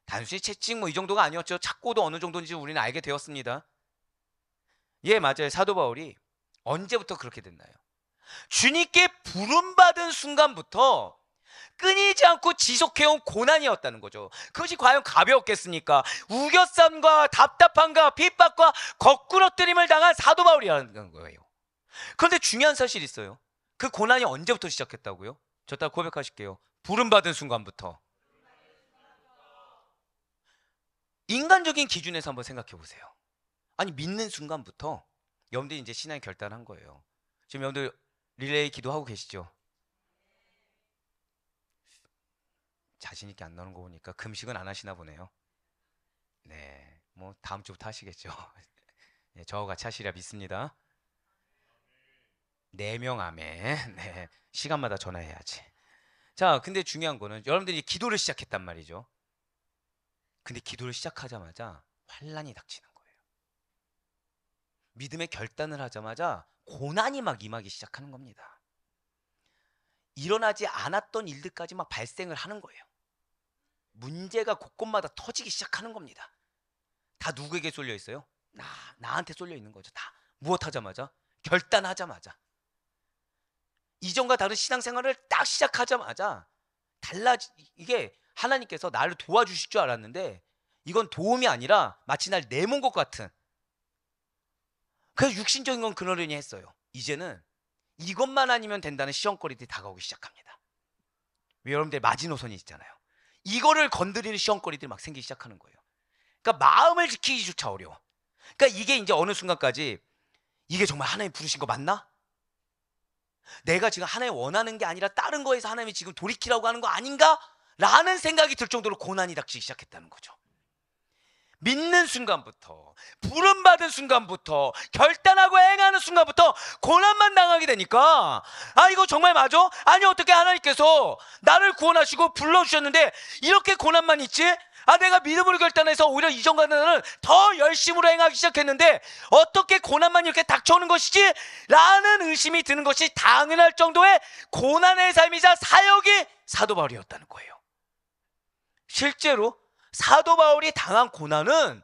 [SPEAKER 1] 단순히 채찍 이 정도가 아니었죠. 착고도 어느 정도인지 우리는 알게 되었습니다. 예, 맞아요. 사도 바울이 언제부터 그렇게 됐나요? 주님께 부름받은 순간부터 끊이지 않고 지속해온 고난이었다는 거죠. 그것이 과연 가벼웠겠습니까? 우겨쌈과 답답함과 핍박과 거꾸러뜨림을 당한 사도 바울이라는 거예요. 그런데 중요한 사실이 있어요. 그 고난이 언제부터 시작했다고요? 저 따라 고백하실게요. 부름받은 순간부터. 인간적인 기준에서 한번 생각해 보세요. 아니, 믿는 순간부터 여러분들이 이제 신앙이 결단한 거예요. 지금 여러분들 릴레이 기도하고 계시죠? 자신 있게 안 나오는 거 보니까 금식은 안 하시나 보네요. 네, 뭐 다음 주부터 하시겠죠. 네, 저와 같이 하시리라 믿습니다. 4명 아멘. 네, 시간마다 전화해야지. 자, 근데 중요한 거는 여러분들이 기도를 시작했단 말이죠. 근데 기도를 시작하자마자 환란이 닥치는 거예요. 믿음의 결단을 하자마자 고난이 막 임하기 시작하는 겁니다. 일어나지 않았던 일들까지 막 발생을 하는 거예요. 문제가 곳곳마다 터지기 시작하는 겁니다. 다 누구에게 쏠려 있어요? 나한테 쏠려 있는 거죠. 다 무엇하자마자? 결단하자마자. 이전과 다른 신앙생활을 딱 시작하자마자 이게 하나님께서 나를 도와주실 줄 알았는데 이건 도움이 아니라 마치 날 내몬 것 같은, 그래서 육신적인 건 그러려니 했어요. 이제는 이것만 아니면 된다는 시험거리들이 다가오기 시작합니다. 왜? 여러분들 마지노선이 있잖아요. 이거를 건드리는 시험거리들이 막 생기기 시작하는 거예요. 그러니까 마음을 지키기조차 어려워. 그러니까 이게 이제 어느 순간까지 이게 정말 하나님 부르신 거 맞나? 내가 지금 하나님 원하는 게 아니라 다른 거에서 하나님이 지금 돌이키라고 하는 거 아닌가? 라는 생각이 들 정도로 고난이 닥치기 시작했다는 거죠. 믿는 순간부터, 부름받은 순간부터, 결단하고 행하는 순간부터 고난만 당하게 되니까 이거 정말 맞아? 아니, 어떻게 하나님께서 나를 구원하시고 불러주셨는데 이렇게 고난만 있지? 내가 믿음으로 결단해서 오히려 이전과는 더 열심으로 행하기 시작했는데 어떻게 고난만 이렇게 닥쳐오는 것이지? 라는 의심이 드는 것이 당연할 정도의 고난의 삶이자 사역이 사도 바울이었다는 거예요. 실제로 사도 바울이 당한 고난은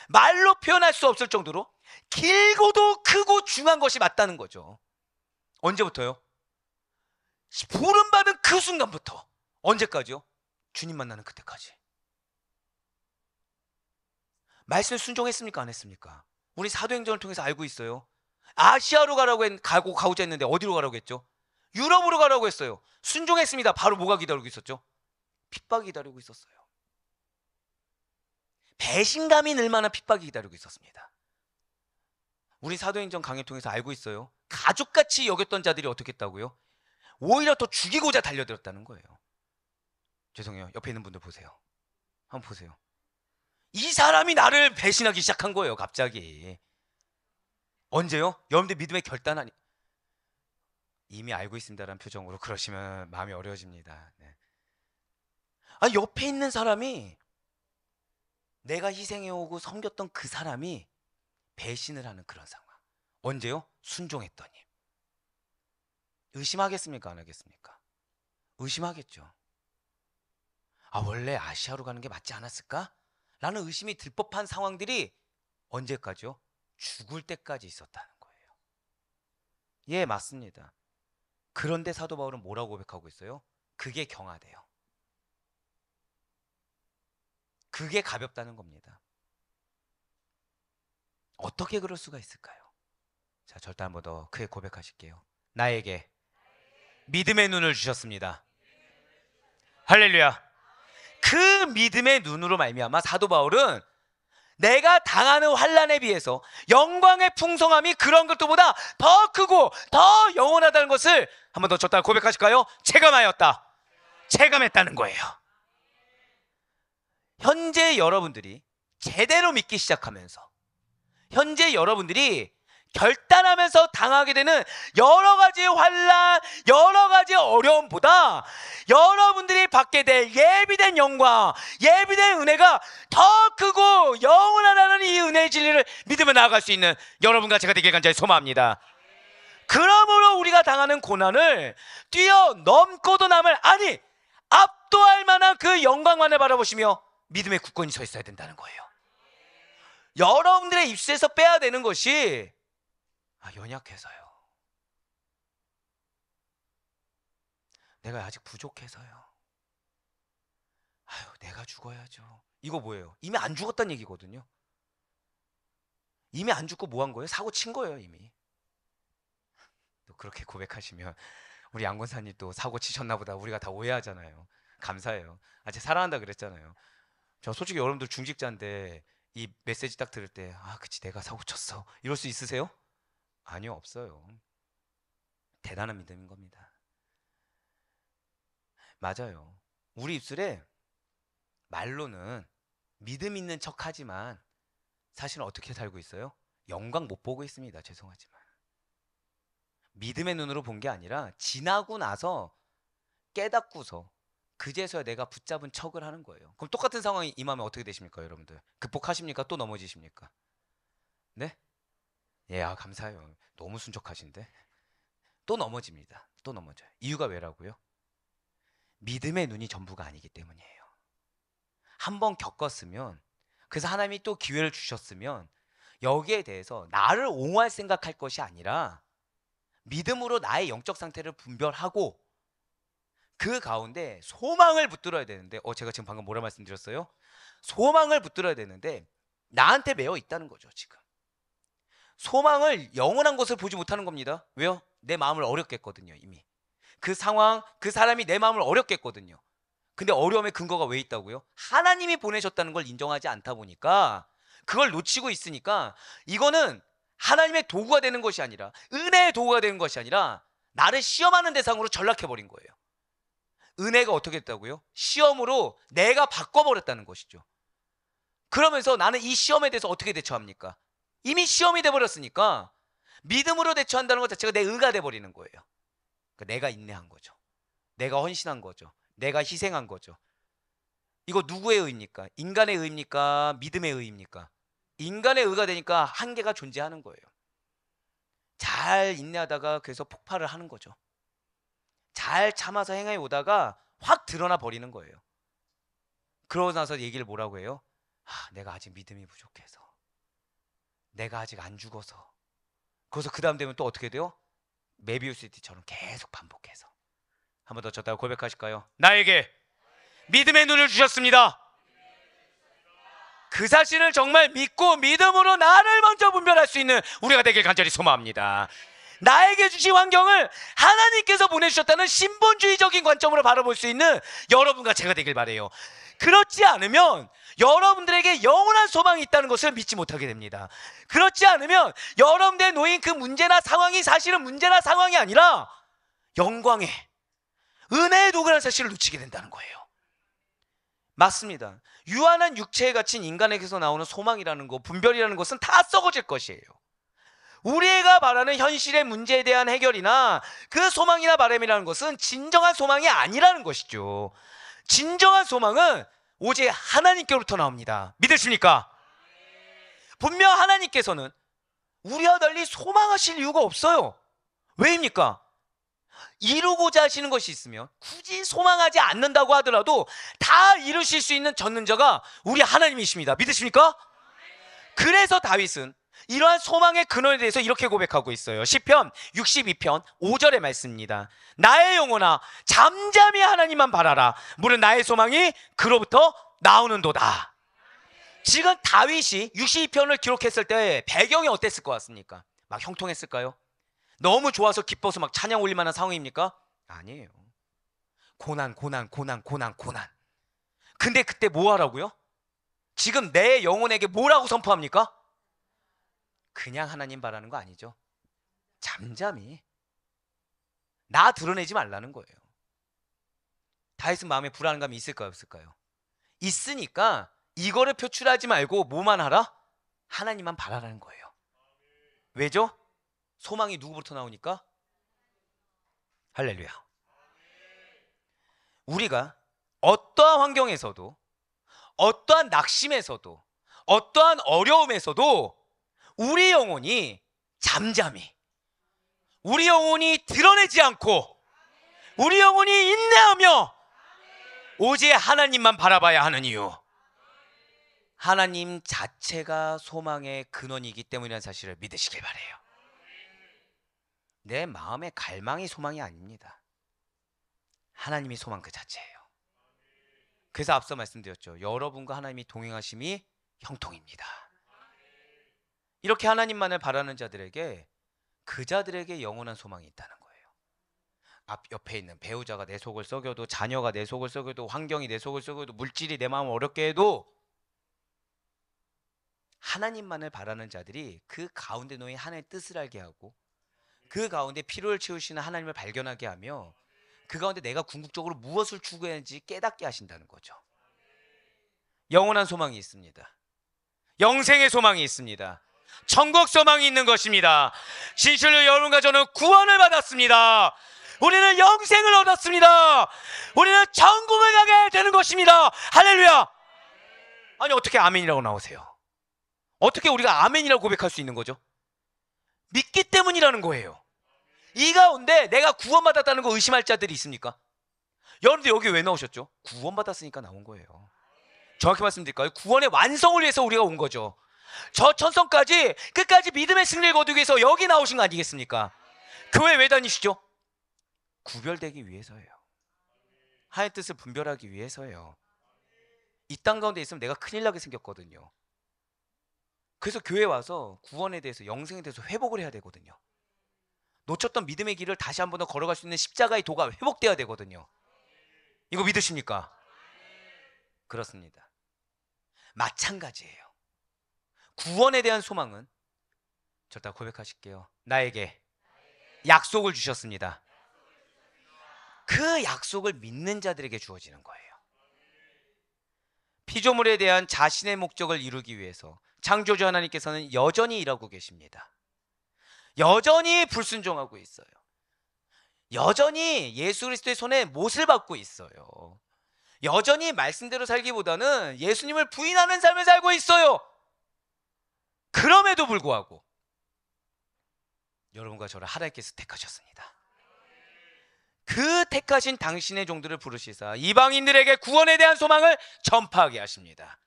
[SPEAKER 1] 말로 표현할 수 없을 정도로 길고도 크고 중요한 것이 맞다는 거죠.
[SPEAKER 2] 언제부터요? 부름받은 그 순간부터. 언제까지요? 주님 만나는 그때까지. 말씀에 순종했습니까? 안 했습니까? 우리 사도행전을 통해서 알고 있어요. 아시아로 가고자 했는데 어디로 가라고 했죠? 유럽으로 가라고 했어요. 순종했습니다. 바로 뭐가 기다리고 있었죠? 핍박이 기다리고 있었어요. 배신감이 늘 만한 핍박이 기다리고 있었습니다. 우리 사도행전 강의 통해서 알고 있어요. 가족같이 여겼던 자들이 어떻게 했다고요? 오히려 더 죽이고자 달려들었다는 거예요. 죄송해요. 옆에 있는 분들 보세요. 한번 보세요. 이 사람이 나를 배신하기 시작한 거예요. 갑자기. 언제요? 여러분들 믿음의 결단하니 이미 알고 있습니다라는 표정으로 그러시면 마음이 어려워집니다. 네. 옆에 있는 사람이 내가 희생해오고 섬겼던 그 사람이 배신을 하는 그런 상황. 언제요? 순종했더니. 의심하겠습니까? 안 하겠습니까? 의심하겠죠. 원래 아시아로 가는 게 맞지 않았을까? 라는 의심이 들 법한 상황들이 언제까지요? 죽을 때까지 있었다는 거예요. 예, 맞습니다. 그런데 사도 바울은 뭐라고 고백하고 있어요? 그게 경하대요. 그게 가볍다는 겁니다. 어떻게 그럴 수가 있을까요? 자, 절대 한번 더 크게 고백하실게요. 나에게 믿음의 눈을 주셨습니다. 할렐루야. 그 믿음의 눈으로 말미암아 사도 바울은 내가 당하는 환난에 비해서 영광의 풍성함이 그런 것들보다 더 크고 더 영원하다는 것을 한 번 더 줬다 고백하실까요? 체감하였다. 체감했다는 거예요. 현재 여러분들이 제대로 믿기 시작하면서 현재 여러분들이 결단하면서 당하게 되는 여러 가지 환난, 여러 가지 어려움보다 여러분들이 받게 될 예비된 영광, 예비된 은혜가 더 크고 영원하다는 이 은혜의 진리를 믿으며 나아갈 수 있는 여러분과 제가 되길 간절히 소망합니다. 그러므로 우리가 당하는 고난을 뛰어넘고도 남을, 아니 압도할 만한 그 영광만을 바라보시며 믿음의 굳건히 서 있어야 된다는 거예요. 여러분들의 입술에서 빼야 되는 것이 연약해서요. 내가 아직 부족해서요. 내가 죽어야죠. 이거 뭐예요? 이미 안 죽었다는 얘기거든요. 이미 안 죽고 뭐 한 거예요? 사고 친 거예요, 이미. 또 그렇게 고백하시면 우리 양권사님 또 사고 치셨나 보다 우리가 다 오해하잖아요. 감사해요. 제가 사랑한다 그랬잖아요. 저 솔직히 여러분들 중직자인데 이 메시지 딱 들을 때 그치 내가 사고 쳤어 이럴 수 있으세요? 아니요, 없어요. 대단한 믿음인 겁니다. 맞아요. 우리 입술에 말로는 믿음 있는 척 하지만 사실은 어떻게 살고 있어요? 영광 못 보고 있습니다. 죄송하지만. 믿음의 눈으로 본 게 아니라 지나고 나서 깨닫고서 그제서야 내가 붙잡은 척을 하는 거예요. 그럼 똑같은 상황이 임하면 어떻게 되십니까, 여러분들? 극복하십니까? 또 넘어지십니까? 네? 예, 감사해요. 너무 순적하신데. 또 넘어집니다. 또 넘어져요. 이유가 왜라고요? 믿음의 눈이 전부가 아니기 때문이에요. 한번 겪었으면, 그래서 하나님이 또 기회를 주셨으면 여기에 대해서 나를 옹호할 생각할 것이 아니라 믿음으로 나의 영적 상태를 분별하고 그 가운데 소망을 붙들어야 되는데, 제가 지금 방금 뭐라 말씀드렸어요? 소망을 붙들어야 되는데 나한테 매여 있다는 거죠. 지금 소망을 영원한 것을 보지 못하는 겁니다. 왜요? 내 마음을 어렵게 했거든요. 이미 그 상황, 그 사람이 내 마음을 어렵게 했거든요. 근데 어려움의 근거가 왜 있다고요? 하나님이 보내셨다는 걸 인정하지 않다 보니까 그걸 놓치고 있으니까 이거는 하나님의 도구가 되는 것이 아니라, 은혜의 도구가 되는 것이 아니라 나를 시험하는 대상으로 전락해버린 거예요. 은혜가 어떻게 됐다고요? 시험으로 내가 바꿔버렸다는 것이죠. 그러면서 나는 이 시험에 대해서 어떻게 대처합니까? 이미 시험이 돼버렸으니까 믿음으로 대처한다는 것 자체가 내 의가 돼버리는 거예요. 그러니까 내가 인내한 거죠. 내가 헌신한 거죠. 내가 희생한 거죠. 이거 누구의 의입니까? 인간의 의입니까? 믿음의 의입니까? 인간의 의가 되니까 한계가 존재하는 거예요. 잘 인내하다가 그래서 폭발을 하는 거죠. 잘 참아서 행해 오다가 확 드러나 버리는 거예요. 그러고 나서 얘기를 뭐라고 해요? 내가 아직 믿음이 부족해서, 내가 아직 안 죽어서. 그래서 그 다음 되면 또 어떻게 돼요? 메비우스티처럼 계속 반복해서 한 번 더 쳤다가 고백하실까요? 나에게 믿음의 눈을 주셨습니다. 그 사실을 정말 믿고 믿음으로 나를 먼저 분별할 수 있는 우리가 되길 간절히 소망합니다. 나에게 주신 환경을 하나님께서 보내주셨다는 신본주의적인 관점으로 바라볼 수 있는 여러분과 제가 되길 바라요. 그렇지 않으면 여러분들에게 영원한 소망이 있다는 것을 믿지 못하게 됩니다. 그렇지 않으면 여러분들의 놓인 그 문제나 상황이 사실은 문제나 상황이 아니라 영광의 은혜의 도구라는 사실을 놓치게 된다는 거예요. 맞습니다. 유한한 육체에 갇힌 인간에게서 나오는 소망이라는 것, 분별이라는 것은 다 썩어질 것이에요. 우리가 바라는 현실의 문제에 대한 해결이나 그 소망이나 바람이라는 것은 진정한 소망이 아니라는 것이죠. 진정한 소망은 오직 하나님께로부터 나옵니다. 믿으십니까? 분명 하나님께서는 우리와 달리 소망하실 이유가 없어요. 왜입니까? 이루고자 하시는 것이 있으면 굳이 소망하지 않는다고 하더라도 다 이루실 수 있는 전능자가 우리 하나님이십니다. 믿으십니까? 그래서 다윗은 이러한 소망의 근원에 대해서 이렇게 고백하고 있어요. 시편 62편 5절의 말씀입니다. 나의 영혼아 잠잠히 하나님만 바라라. 무릇 나의 소망이 그로부터 나오는도다. 지금 다윗이 62편을 기록했을 때 배경이 어땠을 것 같습니까? 막 형통했을까요? 너무 좋아서 기뻐서 막 찬양 올릴 만한 상황입니까? 아니에요. 고난. 근데 그때 뭐 하라고요? 지금 내 영혼에게 뭐라고 선포합니까? 그냥 하나님 바라는 거 아니죠. 잠잠히 나 드러내지 말라는 거예요. 다윗은 마음에 불안감이 있을까요, 없을까요? 있으니까 이거를 표출하지 말고 뭐만 하라? 하나님만 바라라는 거예요. 왜죠? 소망이 누구부터 나오니까? 할렐루야. 우리가 어떠한 환경에서도, 어떠한 낙심에서도, 어떠한 어려움에서도 우리 영혼이 잠잠히, 우리 영혼이 드러내지 않고, 우리 영혼이 인내하며 오직 하나님만 바라봐야 하는 이유, 하나님 자체가 소망의 근원이기 때문이라는 사실을 믿으시길 바라요. 내 마음의 갈망이 소망이 아닙니다. 하나님이 소망 그 자체예요. 그래서 앞서 말씀드렸죠. 여러분과 하나님이 동행하심이 형통입니다. 이렇게 하나님만을 바라는 자들에게 그 자들에게 영원한 소망이 있다는 거예요. 앞 옆에 있는 배우자가 내 속을 썩여도, 자녀가 내 속을 썩여도, 환경이 내 속을 썩여도, 물질이 내 마음을 어렵게 해도 하나님만을 바라는 자들이 그 가운데 놓인 하나님의 뜻을 알게 하고, 그 가운데 필요를 채우시는 하나님을 발견하게 하며, 그 가운데 내가 궁극적으로 무엇을 추구해야 하는지 깨닫게 하신다는 거죠. 영원한 소망이 있습니다. 영생의 소망이 있습니다. 천국 소망이 있는 것입니다. 진실로 여러분과 저는 구원을 받았습니다. 우리는 영생을 얻었습니다. 우리는 천국을 가게 되는 것입니다. 할렐루야. 아니 어떻게 아멘이라고 나오세요? 어떻게 우리가 아멘이라고 고백할 수 있는 거죠? 믿기 때문이라는 거예요. 이 가운데 내가 구원받았다는 거 의심할 자들이 있습니까? 여러분들 여기 왜 나오셨죠? 구원받았으니까 나온 거예요. 정확히 말씀드릴까요? 구원의 완성을 위해서 우리가 온 거죠. 저 천성까지 끝까지 믿음의 승리를 거두기 위해서 여기 나오신 거 아니겠습니까? 교회 왜 다니시죠? 구별되기 위해서예요. 하나님의 뜻을 분별하기 위해서예요. 이 땅 가운데 있으면 내가 큰일 나게 생겼거든요. 그래서 교회에 와서 구원에 대해서, 영생에 대해서 회복을 해야 되거든요. 놓쳤던 믿음의 길을 다시 한 번 더 걸어갈 수 있는 십자가의 도가 회복돼야 되거든요. 이거 믿으십니까? 그렇습니다. 마찬가지예요. 구원에 대한 소망은, 저 다 고백하실게요. 나에게 약속을 주셨습니다. 그 약속을 믿는 자들에게 주어지는 거예요. 피조물에 대한 자신의 목적을 이루기 위해서 창조주 하나님께서는 여전히 일하고 계십니다. 여전히 불순종하고 있어요. 여전히 예수 그리스도의 손에 못을 받고 있어요. 여전히 말씀대로 살기보다는 예수님을 부인하는 삶을 살고 있어요. 그럼에도 불구하고 여러분과 저를 하나님께서 택하셨습니다. 그 택하신 당신의 종들을 부르시사 이방인들에게 구원에 대한 소망을 전파하게 하십니다.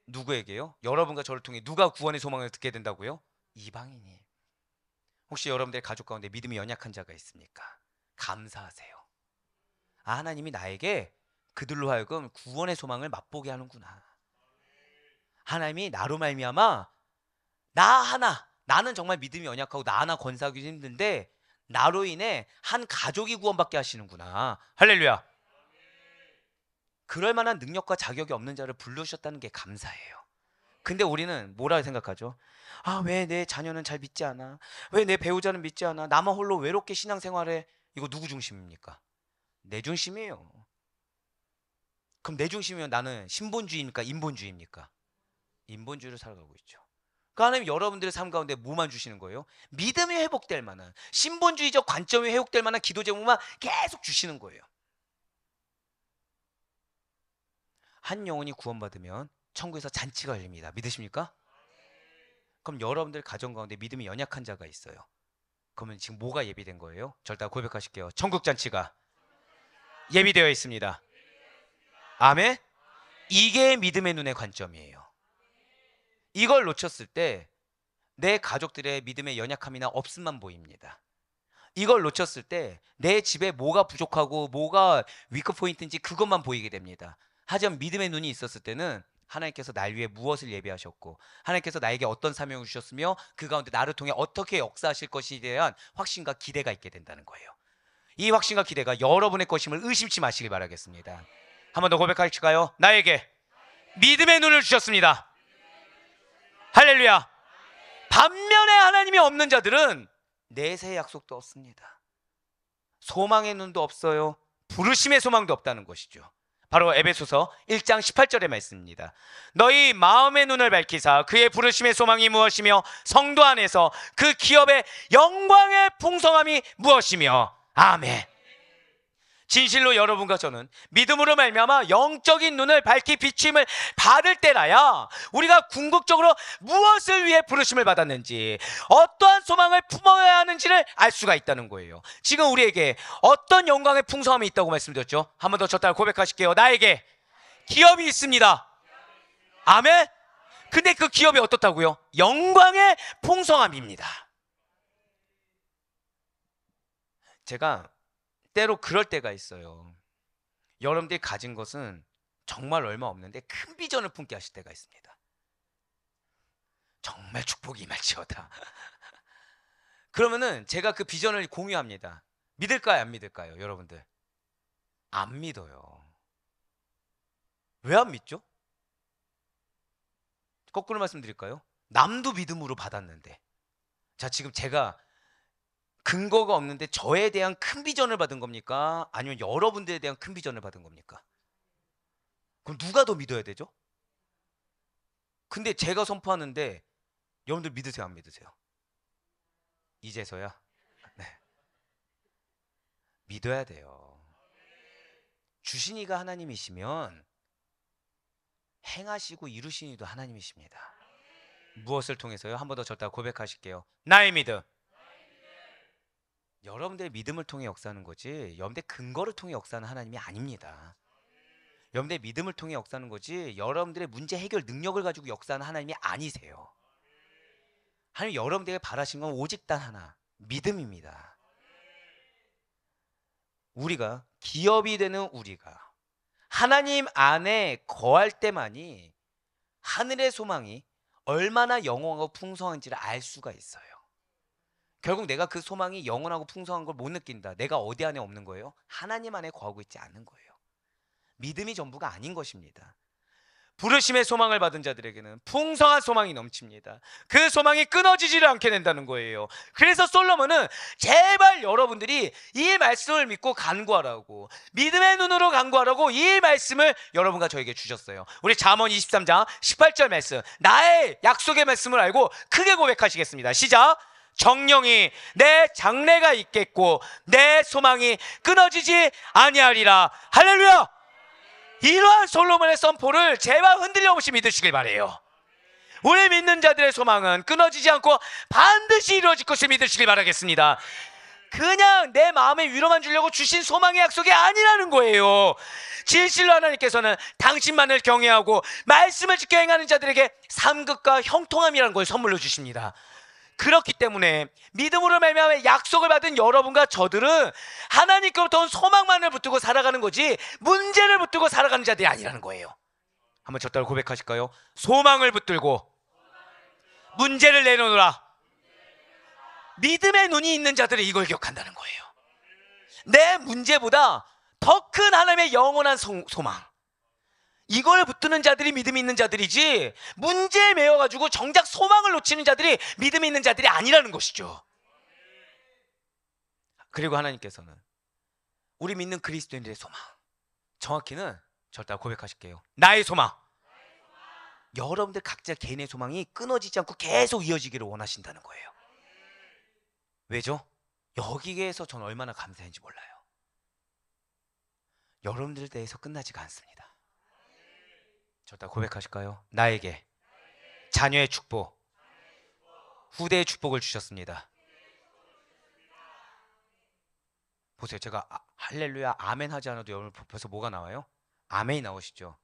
[SPEAKER 2] 누구에게요? 여러분과 저를 통해 누가 구원의 소망을 듣게 된다고요? 이방인이. 혹시 여러분들의 가족 가운데 믿음이 연약한 자가 있습니까? 감사하세요. 아, 하나님이 나에게 그들로 하여금 구원의 소망을 맛보게 하는구나. 하나님이 나로 말미암아 나는 정말 믿음이 연약하고 나 하나 건사하기 힘든데 나로 인해 한 가족이 구원받게 하시는구나. 할렐루야. 그럴 만한 능력과 자격이 없는 자를 불러주셨다는 게 감사해요. 근데 우리는 뭐라 생각하죠? 아, 왜 내 자녀는 잘 믿지 않아? 왜 내 배우자는 믿지 않아? 나만 홀로 외롭게 신앙생활해? 이거 누구 중심입니까? 내 중심이에요. 그럼 내 중심이면 나는 신본주의입니까? 인본주의입니까? 인본주의로 살아가고 있죠. 그 하나님 여러분들의 삶 가운데 뭐만 주시는 거예요? 믿음이 회복될 만한, 신본주의적 관점이 회복될 만한 기도 제목만 계속 주시는 거예요. 한 영혼이 구원받으면 천국에서 잔치가 열립니다. 믿으십니까? 그럼 여러분들 가정 가운데 믿음이 연약한 자가 있어요. 그러면 지금 뭐가 예비된 거예요? 절대 고백하실게요. 천국 잔치가 예비되어 있습니다. 아멘? 이게 믿음의 눈의 관점이에요. 이걸 놓쳤을 때 내 가족들의 믿음의 연약함이나 없음만 보입니다. 이걸 놓쳤을 때 내 집에 뭐가 부족하고 뭐가 위크 포인트인지 그것만 보이게 됩니다. 하지만 믿음의 눈이 있었을 때는 하나님께서 날 위해 무엇을 예비하셨고 하나님께서 나에게 어떤 사명을 주셨으며 그 가운데 나를 통해 어떻게 역사하실 것에 대한 확신과 기대가 있게 된다는 거예요. 이 확신과 기대가 여러분의 것임을 의심치 마시길 바라겠습니다. 한 번 더 고백할까요? 나에게 믿음의 눈을 주셨습니다. 할렐루야. 반면에 하나님이 없는 자들은 내세의 약속도 없습니다. 소망의 눈도 없어요. 부르심의 소망도 없다는 것이죠. 바로 에베소서 1장 18절의 말씀입니다. 너희 마음의 눈을 밝히사 그의 부르심의 소망이 무엇이며 성도 안에서 그 기업의 영광의 풍성함이 무엇이며. 아멘. 진실로 여러분과 저는 믿음으로 말미암아 영적인 눈을 밝히 비추임을 받을 때라야 우리가 궁극적으로 무엇을 위해 부르심을 받았는지, 어떠한 소망을 품어야 하는지를 알 수가 있다는 거예요. 지금 우리에게 어떤 영광의 풍성함이 있다고 말씀드렸죠? 한 번 더 저 따라 고백하실게요. 나에게 기업이 있습니다. 아멘. 근데 그 기업이 어떻다고요? 영광의 풍성함입니다. 제가 때로 그럴 때가 있어요. 여러분들이 가진 것은 정말 얼마 없는데 큰 비전을 품게 하실 때가 있습니다. 정말 축복이 임할지어다. 그러면은 제가 그 비전을 공유합니다. 믿을까요? 안 믿을까요? 여러분들 안 믿어요. 왜 안 믿죠? 거꾸로 말씀드릴까요? 남도 믿음으로 받았는데, 자, 지금 제가 근거가 없는데 저에 대한 큰 비전을 받은 겁니까? 아니면 여러분들에 대한 큰 비전을 받은 겁니까? 그럼 누가 더 믿어야 되죠? 근데 제가 선포하는데 여러분들 믿으세요, 안 믿으세요? 이제서야? 네. 믿어야 돼요. 주신 이가 하나님이시면 행하시고 이루신 이도 하나님이십니다. 무엇을 통해서요? 한 번 더 저따 고백하실게요. 나의 믿음. 여러분들의 믿음을 통해 역사하는 거지 여러분들의 근거를 통해 역사하는 하나님이 아닙니다. 여러분들의 믿음을 통해 역사하는 거지 여러분들의 문제 해결 능력을 가지고 역사하는 하나님이 아니세요. 하나님 여러분들에게 바라신 건 오직 단 하나, 믿음입니다. 우리가 기업이 되는 우리가 하나님 안에 거할 때만이 하늘의 소망이 얼마나 영원하고 풍성한지를 알 수가 있어요. 결국 내가 그 소망이 영원하고 풍성한 걸 못 느낀다. 내가 어디 안에 없는 거예요? 하나님 안에 거하고 있지 않는 거예요. 믿음이 전부가 아닌 것입니다. 부르심의 소망을 받은 자들에게는 풍성한 소망이 넘칩니다. 그 소망이 끊어지지를 않게 된다는 거예요. 그래서 솔로몬은 제발 여러분들이 이 말씀을 믿고 간구하라고, 믿음의 눈으로 간구하라고 이 말씀을 여러분과 저에게 주셨어요. 우리 잠언 23장 18절 말씀, 나의 약속의 말씀을 알고 크게 고백하시겠습니다. 시작. 정령이 내 장래가 있겠고 내 소망이 끊어지지 아니하리라. 할렐루야. 이러한 솔로몬의 선포를 제발 흔들림 없이 믿으시길 바래요. 우리 믿는 자들의 소망은 끊어지지 않고 반드시 이루어질 것을 믿으시길 바라겠습니다. 그냥 내 마음의 위로만 주려고 주신 소망의 약속이 아니라는 거예요. 진실로 하나님께서는 당신만을 경외하고 말씀을 지켜 행하는 자들에게 상급과 형통함이라는 걸 선물로 주십니다. 그렇기 때문에 믿음으로 말미암아 약속을 받은 여러분과 저들은 하나님께로부터 온 소망만을 붙들고 살아가는 거지 문제를 붙들고 살아가는 자들이 아니라는 거예요. 한번 저 따라 고백하실까요? 소망을 붙들고 문제를 내려놓으라. 믿음의 눈이 있는 자들이 이걸 기억한다는 거예요. 내 문제보다 더 큰 하나님의 영원한 소망, 이걸 붙드는 자들이 믿음이 있는 자들이지 문제에 매여가지고 정작 소망을 놓치는 자들이 믿음이 있는 자들이 아니라는 것이죠. 그리고 하나님께서는 우리 믿는 그리스도인들의 소망, 정확히는 저를 따라 고백하실게요. 나의 소망. 여러분들 각자 개인의 소망이 끊어지지 않고 계속 이어지기를 원하신다는 거예요. 왜죠? 여기에서 전 얼마나 감사한지 몰라요. 여러분들 대해서 끝나지가 않습니다. 저를 따라 고백하실까요? 나에게 자녀의 축복, 후대의 축복을 주셨습니다. 보세요. 제가 할렐루야 아멘 하지 않아도 여러분 벌써 뭐가 나와요? 아멘이 나오시죠.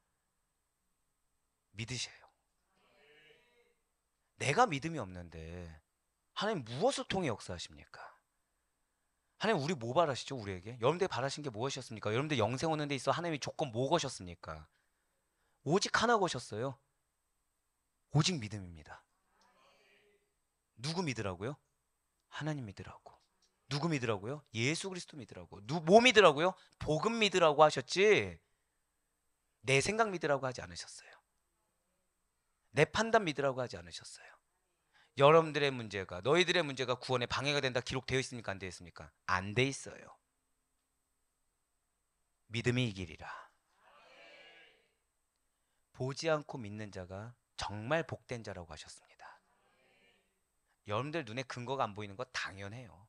[SPEAKER 2] 믿으세요. 내가 믿음이 없는데 하나님 무엇을 통해 역사하십니까? 하나님 우리 뭐 바라시죠? 우리에게 여러분들 바라신 게 무엇이었습니까? 여러분들 영생 오는 데 있어 하나님이 조건 뭐 거셨습니까? 오직 하나 거셨어요. 오직 믿음입니다. 누구 믿으라고요? 하나님 믿으라고. 누구 믿으라고요? 예수 그리스도 믿으라고. 뭐 믿으라고요? 복음 믿으라고 하셨지 내 생각 믿으라고 하지 않으셨어요. 내 판단 믿으라고 하지 않으셨어요. 여러분들의 문제가, 너희들의 문제가 구원에 방해가 된다 기록되어 있습니까? 안 되어 있습니까? 안 돼 있어요. 믿음이 이기리라. 보지 않고 믿는 자가 정말 복된 자라고 하셨습니다. 여러분들 눈에 근거가 안 보이는 거 당연해요.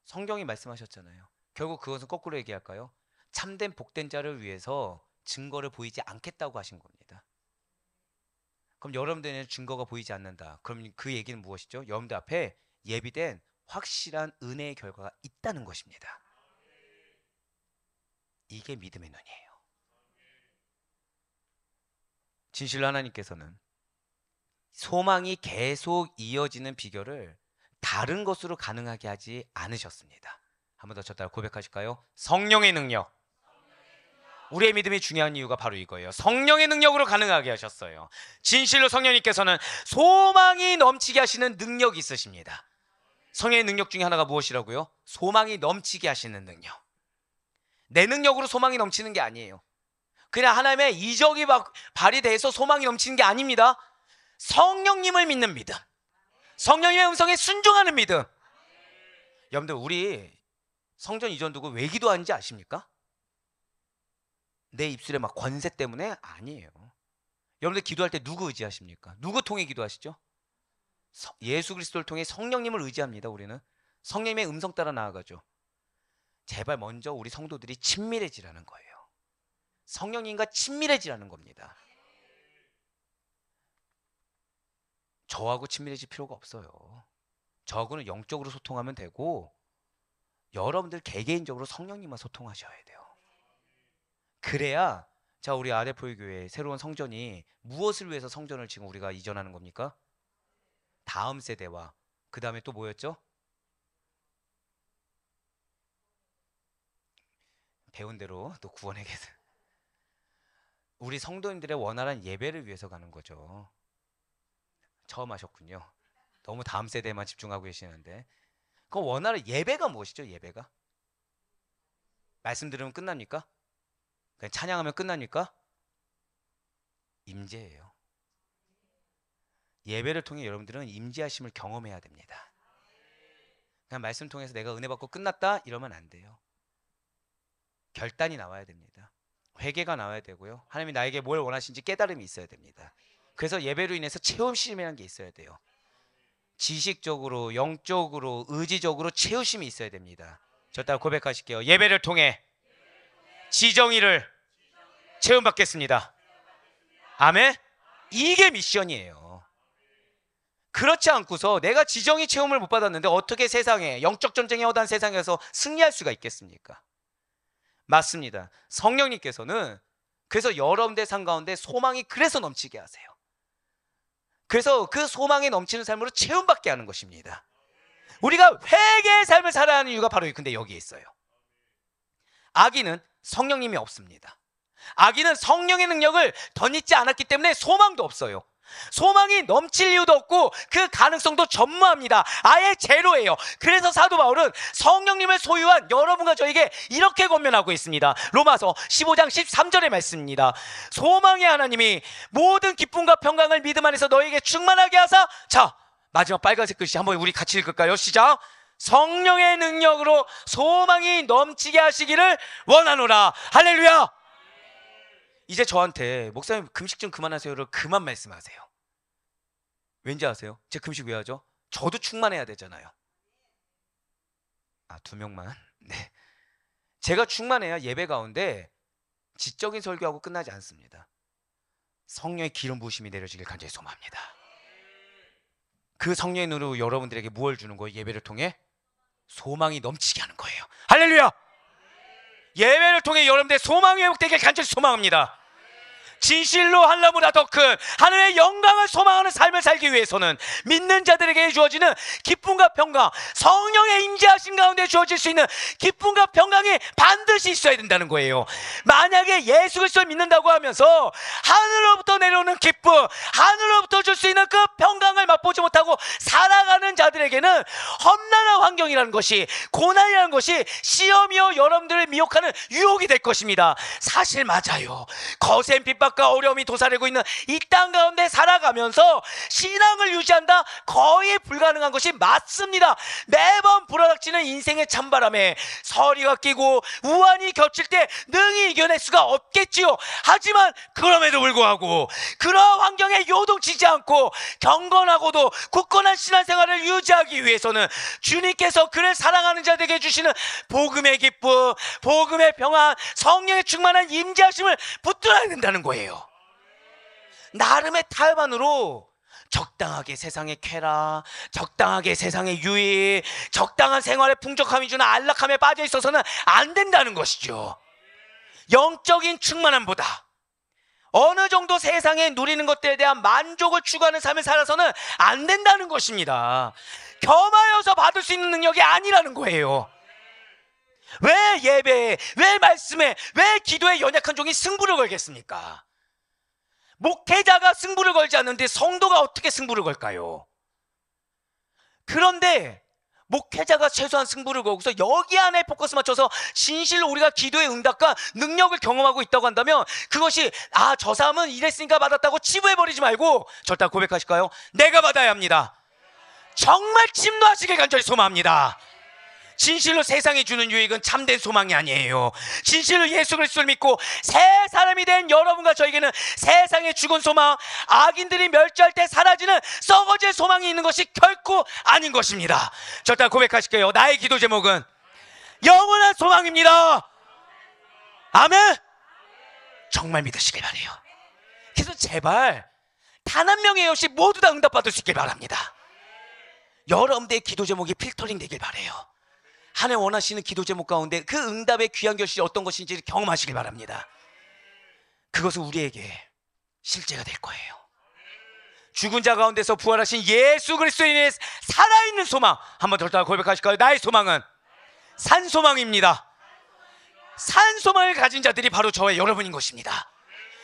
[SPEAKER 2] 성경이 말씀하셨잖아요. 결국 그것은 거꾸로 얘기할까요? 참된 복된 자를 위해서 증거를 보이지 않겠다고 하신 겁니다. 그럼 여러분들에는 증거가 보이지 않는다. 그럼 그 얘기는 무엇이죠? 여러분들 앞에 예비된 확실한 은혜의 결과가 있다는 것입니다. 이게 믿음의 눈이에요. 진실로 하나님께서는 소망이 계속 이어지는 비결을 다른 것으로 가능하게 하지 않으셨습니다. 한 번 더 저 따라 고백하실까요? 성령의 능력. 우리의 믿음이 중요한 이유가 바로 이거예요. 성령의 능력으로 가능하게 하셨어요. 진실로 성령님께서는 소망이 넘치게 하시는 능력이 있으십니다. 성령의 능력 중에 하나가 무엇이라고요? 소망이 넘치게 하시는 능력. 내 능력으로 소망이 넘치는 게 아니에요. 그냥 하나님의 이적이 발휘돼서 소망이 넘치는 게 아닙니다. 성령님을 믿는 믿음, 성령님의 음성에 순종하는 믿음. 여러분들 우리 성전 이전 두고 왜 기도하는지 아십니까? 내 입술에 막 권세 때문에 아니에요. 여러분들 기도할 때 누구 의지하십니까? 누구 통해 기도하시죠? 예수 그리스도를 통해 성령님을 의지합니다. 우리는 성령님의 음성 따라 나아가죠. 제발 먼저 우리 성도들이 친밀해지라는 거예요. 성령님과 친밀해지라는 겁니다. 저하고 친밀해질 필요가 없어요. 저하고는 영적으로 소통하면 되고 여러분들 개개인적으로 성령님과 소통하셔야 돼요. 그래야 자 우리 아레포유교회 새로운 성전이 무엇을 위해서 성전을 지금 우리가 이전하는 겁니까? 다음 세대와 그 다음에 또 뭐였죠? 배운 대로 또 구원의 계승. 우리 성도님들의 원활한 예배를 위해서 가는 거죠. 처음 하셨군요. 너무 다음 세대에만 집중하고 계시는데 그 원활한 예배가 무엇이죠? 예배가? 말씀 들으면 끝납니까? 그냥 찬양하면 끝납니까? 임재예요. 예배를 통해 여러분들은 임재하심을 경험해야 됩니다. 그냥 말씀 통해서 내가 은혜 받고 끝났다 이러면 안 돼요. 결단이 나와야 됩니다. 회개가 나와야 되고요. 하나님이 나에게 뭘 원하시는지 깨달음이 있어야 됩니다. 그래서 예배로 인해서 체험심이라는 게 있어야 돼요. 지식적으로, 영적으로, 의지적으로 체험심이 있어야 됩니다. 저 따라 고백하실게요. 예배를 통해 지정의를 체험받겠습니다. 아멘? 이게 미션이에요. 그렇지 않고서 내가 지정의 체험을 못 받았는데 어떻게 세상에 영적 전쟁에 허다한 세상에서 승리할 수가 있겠습니까? 맞습니다. 성령님께서는 그래서 여러분들 삶 가운데 소망이 그래서 넘치게 하세요. 그래서 그 소망에 넘치는 삶으로 체험받게 하는 것입니다. 우리가 회개의 삶을 살아야 하는 이유가 바로 근데 여기에 있어요. 아기는 성령님이 없습니다. 아기는 성령의 능력을 덧입지 않았기 때문에 소망도 없어요. 소망이 넘칠 이유도 없고 그 가능성도 전무합니다. 아예 제로예요. 그래서 사도 바울은 성령님을 소유한 여러분과 저에게 이렇게 권면하고 있습니다. 로마서 15장 13절의 말씀입니다. 소망의 하나님이 모든 기쁨과 평강을 믿음 안에서 너에게 충만하게 하사, 자, 마지막 빨간색 글씨 한번 우리 같이 읽을까요? 시작. 성령의 능력으로 소망이 넘치게 하시기를 원하노라. 할렐루야. 이제 저한테 목사님 금식 좀 그만하세요를 그만 말씀하세요. 왠지 아세요? 제 금식 왜 하죠? 저도 충만해야 되잖아요. 아, 2명만. 네. 제가 충만해야 예배 가운데 지적인 설교하고 끝나지 않습니다. 성령의 기름 부으심이 내려지길 간절히 소망합니다. 그 성령의 눈으로 여러분들에게 무엇을 주는 거예요? 예배를 통해 소망이 넘치게 하는 거예요. 할렐루야. 예배를 통해 여러분들의 소망이 회복되길 간절히 소망합니다. 진실로 하나보다 더 큰 하늘의 영광을 소망하는 삶을 살기 위해서는 믿는 자들에게 주어지는 기쁨과 평강, 성령의 임재하심 가운데 주어질 수 있는 기쁨과 평강이 반드시 있어야 된다는 거예요. 만약에 예수 그리스도를 믿는다고 하면서 하늘로부터 내려오는 기쁨, 하늘로부터 줄 수 있는 그 평강을 맛보지 못하고 살아가는 자들에게는 험난한 환경이라는 것이, 고난이라는 것이 시험이요 여러분들을 미혹하는 유혹이 될 것입니다. 사실 맞아요. 거센 핍박과 어려움이 도사리고 있는 이 땅 가운데 살아가면서 신앙을 유지한다? 거의 불가능한 것이 맞습니다. 매번 불어닥치는 인생의 찬바람에 서리가 끼고 우환이 겹칠 때 능히 이겨낼 수가 없겠지요. 하지만 그럼에도 불구하고 그러한 환경에 요동치지 않고 경건하고도 굳건한 신앙생활을 유지하기 위해서는 주님께서 그를 사랑하는 자들에게 주시는 복음의 기쁨, 복음의 평안, 성령의 충만한 임재하심을 붙들어야 된다는 거예요. 나름의 타협안으로 적당하게 세상의 쾌락, 적당하게 세상의 유익, 적당한 생활의 풍족함이 주는 안락함에 빠져 있어서는 안 된다는 것이죠. 영적인 충만함보다 어느 정도 세상에 누리는 것들에 대한 만족을 추구하는 삶을 살아서는 안 된다는 것입니다. 겸하여서 받을 수 있는 능력이 아니라는 거예요. 왜 예배에, 왜 말씀에, 왜 기도에 연약한 종이 승부를 걸겠습니까? 목회자가 승부를 걸지 않는데 성도가 어떻게 승부를 걸까요? 그런데 목회자가 최소한 승부를 걸고서 여기 안에 포커스 맞춰서 진실로 우리가 기도의 응답과 능력을 경험하고 있다고 한다면 그것이 저 사람은 이랬으니까 받았다고 치부해버리지 말고 절대 고백하실까요? 내가 받아야 합니다. 정말 침노하시길 간절히 소망합니다. 진실로 세상이 주는 유익은 참된 소망이 아니에요. 진실로 예수 그리스도를 믿고 새 사람이 된 여러분과 저에게는 세상의 죽은 소망, 악인들이 멸절할 때 사라지는 썩어질 소망이 있는 것이 결코 아닌 것입니다. 절대 고백하실게요. 나의 기도 제목은 영원한 소망입니다. 아멘. 정말 믿으시길 바라요. 그래서 제발 단 한 명의 없이 모두 다 응답받을 수 있길 바랍니다. 여러분들의 기도 제목이 필터링 되길 바라요. 하나님 원하시는 기도 제목 가운데 그 응답의 귀한 결실이 어떤 것인지를 경험하시길 바랍니다. 그것은 우리에게 실제가 될 거예요. 죽은 자 가운데서 부활하신 예수 그리스도에 인해 살아있는 소망, 한번 더 고백하실까요? 나의 소망은 산소망입니다. 산소망을 가진 자들이 바로 저와 여러분인 것입니다.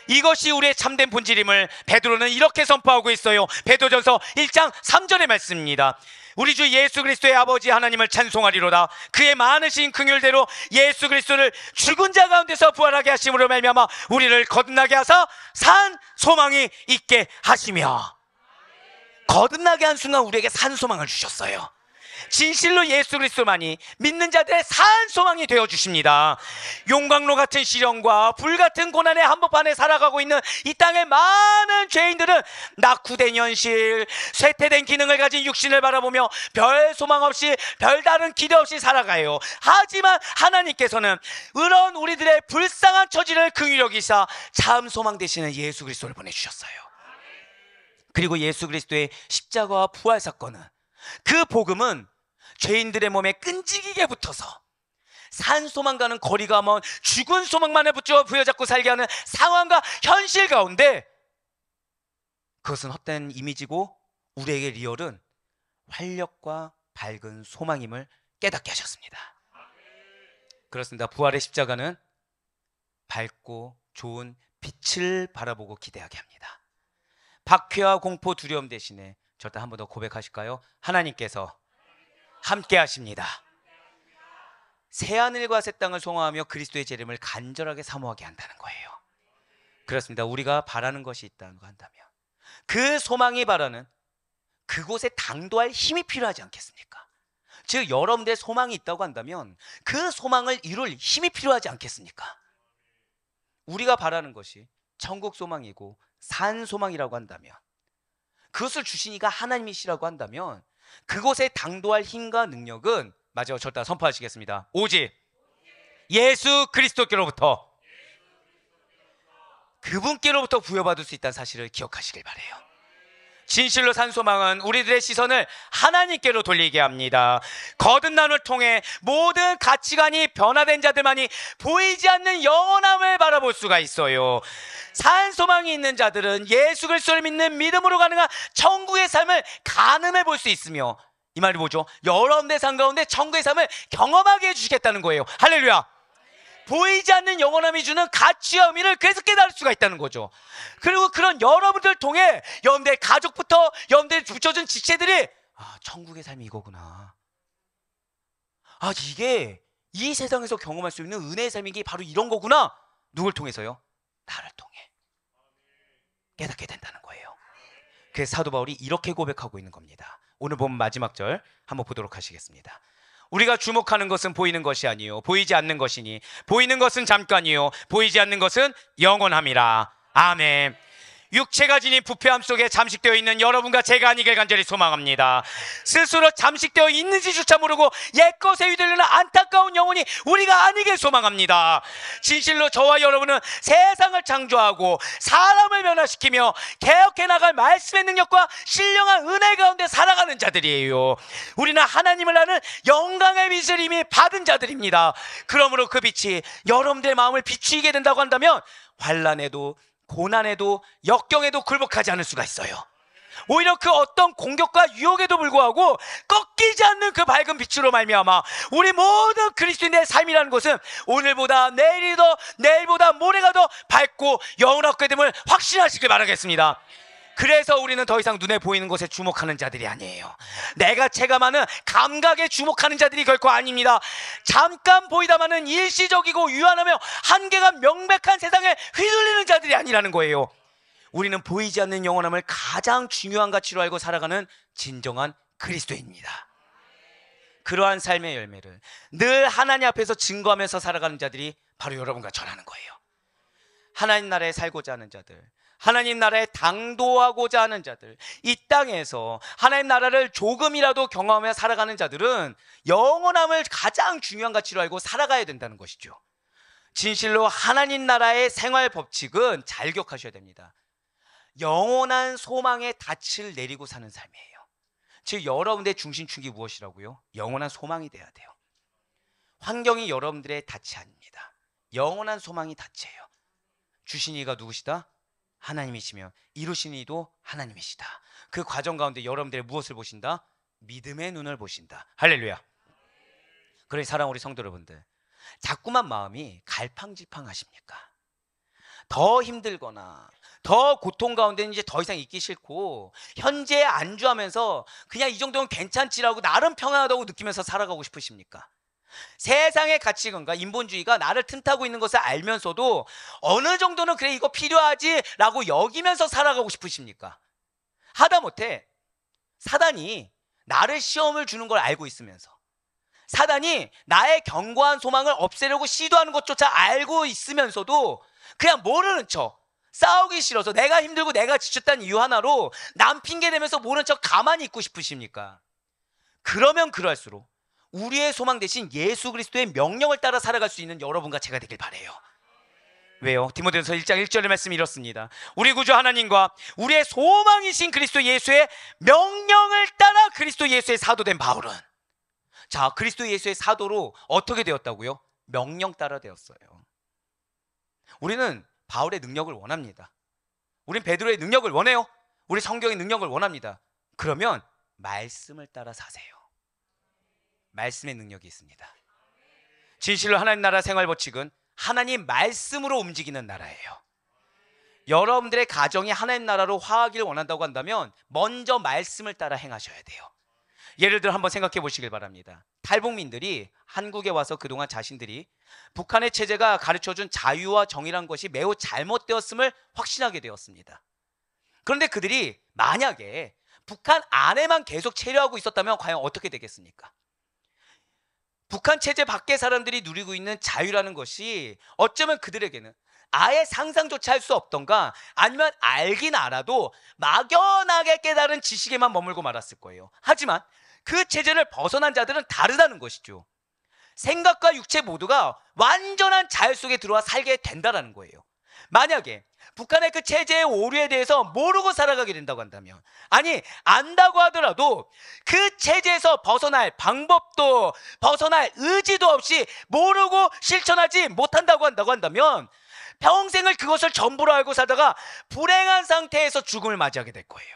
[SPEAKER 2] 이것이 우리의 참된 본질임을 베드로는 이렇게 선포하고 있어요. 베드로전서 1장 3절의 말씀입니다. 우리 주 예수 그리스도의 아버지 하나님을 찬송하리로다. 그의 많으신 긍휼대로 예수 그리스도를 죽은 자 가운데서 부활하게 하심으로 말미암아 우리를 거듭나게 하사 산 소망이 있게 하시며, 거듭나게 한 순간 우리에게 산 소망을 주셨어요. 진실로 예수 그리스도만이 믿는 자들의 산 소망이 되어주십니다. 용광로 같은 시련과 불같은 고난의 한복판에 살아가고 있는 이 땅의 많은 죄인들은 낙후된 현실, 쇠퇴된 기능을 가진 육신을 바라보며 별 소망 없이 별다른 기대 없이 살아가요. 하지만 하나님께서는 이런 우리들의 불쌍한 처지를 긍휼히 여기사 참 소망 되시는 예수 그리스도를 보내주셨어요. 그리고 예수 그리스도의 십자가와 부활 사건은, 그 복음은 죄인들의 몸에 끈질기게 붙어서 산 소망과는 거리가 먼 죽은 소망만을 붙여 부여잡고 살게 하는 상황과 현실 가운데 그것은 헛된 이미지고 우리에게 리얼은 활력과 밝은 소망임을 깨닫게 하셨습니다. 그렇습니다. 부활의 십자가는 밝고 좋은 빛을 바라보고 기대하게 합니다. 박해와 공포, 두려움 대신에 저를 한 번 더 고백하실까요? 하나님께서 함께 하십니다. 새하늘과 새 땅을 소망하며 그리스도의 재림을 간절하게 사모하게 한다는 거예요. 그렇습니다. 우리가 바라는 것이 있다고 한다면 그 소망이 바라는 그곳에 당도할 힘이 필요하지 않겠습니까? 즉 여러분들의 소망이 있다고 한다면 그 소망을 이룰 힘이 필요하지 않겠습니까? 우리가 바라는 것이 천국 소망이고 산 소망이라고 한다면, 그것을 주신 이가 하나님이시라고 한다면 그곳에 당도할 힘과 능력은, 맞아요, 저를 따라 선포하시겠습니다. 오직 예수 그리스도께로부터, 그분께로부터 부여받을 수 있다는 사실을 기억하시길 바라요. 진실로 산 소망은 우리들의 시선을 하나님께로 돌리게 합니다. 거듭남을 통해 모든 가치관이 변화된 자들만이 보이지 않는 영원함을 바라볼 수가 있어요. 산 소망이 있는 자들은 예수 그리스도를 믿는 믿음으로 가능한 천국의 삶을 가늠해 볼 수 있으며, 이 말이 뭐죠? 여러분의 삶 가운데 천국의 삶을 경험하게 해주시겠다는 거예요. 할렐루야. 보이지 않는 영원함이 주는 가치와 의미를 그래서 깨달을 수가 있다는 거죠. 그리고 그런 여러분들 통해 여러분들의 가족부터 여러분들의 붙여준 지체들이 천국의 삶이 이거구나, 이게 이 세상에서 경험할 수 있는 은혜의 삶이 게 바로 이런 거구나. 누굴 통해서요? 나를 통해 깨닫게 된다는 거예요. 그래서 사도 바울이 이렇게 고백하고 있는 겁니다. 오늘 보면 마지막 절 한번 보도록 하시겠습니다. 우리가 주목하는 것은 보이는 것이 아니요 보이지 않는 것이니 보이는 것은 잠깐이요 보이지 않는 것은 영원함이라. 아멘. 육체가 지닌 부패함 속에 잠식되어 있는 여러분과 제가 아니길 간절히 소망합니다. 스스로 잠식되어 있는지조차 모르고 옛것에 휘둘리는 안타까운 영혼이 우리가 아니길 소망합니다. 진실로 저와 여러분은 세상을 창조하고 사람을 변화시키며 개혁해 나갈 말씀의 능력과 신령한 은혜 가운데 살아가는 자들이에요. 우리는 하나님을 아는 영광의 빛을 이미 받은 자들입니다. 그러므로 그 빛이 여러분들의 마음을 비추이게 된다고 한다면 환난에도 고난에도 역경에도 굴복하지 않을 수가 있어요. 오히려 그 어떤 공격과 유혹에도 불구하고 꺾이지 않는 그 밝은 빛으로 말미암아 우리 모든 그리스도인의 삶이라는 것은 오늘보다 내일이 더, 내일보다 모레가 더 밝고 영원하게 됨을 확신하시길 바라겠습니다. 그래서 우리는 더 이상 눈에 보이는 것에 주목하는 자들이 아니에요. 내가 체감하는 감각에 주목하는 자들이 결코 아닙니다. 잠깐 보이다마는 일시적이고 유한하며 한계가 명백한 세상에 휘둘리는 자들이 아니라는 거예요. 우리는 보이지 않는 영원함을 가장 중요한 가치로 알고 살아가는 진정한 그리스도인입니다. 그러한 삶의 열매를 늘 하나님 앞에서 증거하면서 살아가는 자들이 바로 여러분과 저라는 거예요. 하나님 나라에 살고자 하는 자들, 하나님 나라에 당도하고자 하는 자들, 이 땅에서 하나님 나라를 조금이라도 경험하며 살아가는 자들은 영원함을 가장 중요한 가치로 알고 살아가야 된다는 것이죠. 진실로 하나님 나라의 생활 법칙은 잘 기억하셔야 됩니다. 영원한 소망의 닻을 내리고 사는 삶이에요. 즉 여러분들의 중심축이 무엇이라고요? 영원한 소망이 돼야 돼요. 환경이 여러분들의 닻이 아닙니다. 영원한 소망이 닻이에요. 주신 이가 누구시다? 하나님이시며 이루신 이도 하나님이시다. 그 과정 가운데 여러분들의 무엇을 보신다? 믿음의 눈을 보신다. 할렐루야. 그러니 사랑 우리 성도 여러분들, 자꾸만 마음이 갈팡질팡하십니까? 더 힘들거나 더 고통 가운데 이제 더 이상 있기 싫고 현재에 안주하면서 그냥 이 정도면 괜찮지라고 나름 평안하다고 느끼면서 살아가고 싶으십니까? 세상의 가치관과 인본주의가 나를 틈타고 있는 것을 알면서도 어느 정도는 그래 이거 필요하지 라고 여기면서 살아가고 싶으십니까? 하다못해 사단이 나를 시험을 주는 걸 알고 있으면서, 사단이 나의 견고한 소망을 없애려고 시도하는 것조차 알고 있으면서도 그냥 모르는 척, 싸우기 싫어서 내가 힘들고 내가 지쳤다는 이유 하나로 남 핑계 대면서 모르는 척 가만히 있고 싶으십니까? 그러면 그럴수록 우리의 소망 대신 예수 그리스도의 명령을 따라 살아갈 수 있는 여러분과 제가 되길 바라요. 왜요? 디모데전서 1장 1절의 말씀이 이렇습니다. 우리 구주 하나님과 우리의 소망이신 그리스도 예수의 명령을 따라 그리스도 예수의 사도된 바울은, 자, 그리스도 예수의 사도로 어떻게 되었다고요? 명령 따라 되었어요. 우리는 바울의 능력을 원합니다. 우린 베드로의 능력을 원해요. 우리 성경의 능력을 원합니다. 그러면 말씀을 따라 사세요. 말씀의 능력이 있습니다. 진실로 하나님 나라 생활 법칙은 하나님 말씀으로 움직이는 나라예요. 여러분들의 가정이 하나님 나라로 화하기를 원한다고 한다면 먼저 말씀을 따라 행하셔야 돼요. 예를 들어 한번 생각해 보시길 바랍니다. 탈북민들이 한국에 와서 그동안 자신들이 북한의 체제가 가르쳐준 자유와 정의란 것이 매우 잘못되었음을 확신하게 되었습니다. 그런데 그들이 만약에 북한 안에만 계속 체류하고 있었다면 과연 어떻게 되겠습니까? 북한 체제 밖의 사람들이 누리고 있는 자유라는 것이 어쩌면 그들에게는 아예 상상조차 할 수 없던가, 아니면 알긴 알아도 막연하게 깨달은 지식에만 머물고 말았을 거예요. 하지만 그 체제를 벗어난 자들은 다르다는 것이죠. 생각과 육체 모두가 완전한 자유 속에 들어와 살게 된다는 거예요. 만약에 북한의 그 체제의 오류에 대해서 모르고 살아가게 된다고 한다면, 아니 안다고 하더라도 그 체제에서 벗어날 방법도 벗어날 의지도 없이 모르고 실천하지 못한다고 한다면 평생을 그것을 전부로 알고 살다가 불행한 상태에서 죽음을 맞이하게 될 거예요.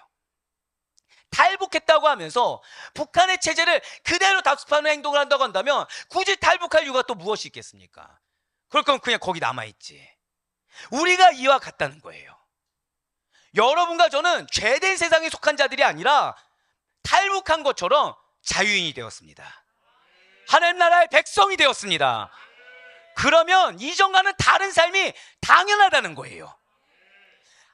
[SPEAKER 2] 탈북했다고 하면서 북한의 체제를 그대로 답습하는 행동을 한다고 한다면 굳이 탈북할 이유가 또 무엇이 있겠습니까? 그럴 거면 그냥 거기 남아있지. 우리가 이와 같다는 거예요. 여러분과 저는 죄된 세상에 속한 자들이 아니라 탈북한 것처럼 자유인이 되었습니다. 하나님 나라의 백성이 되었습니다. 그러면 이전과는 다른 삶이 당연하다는 거예요.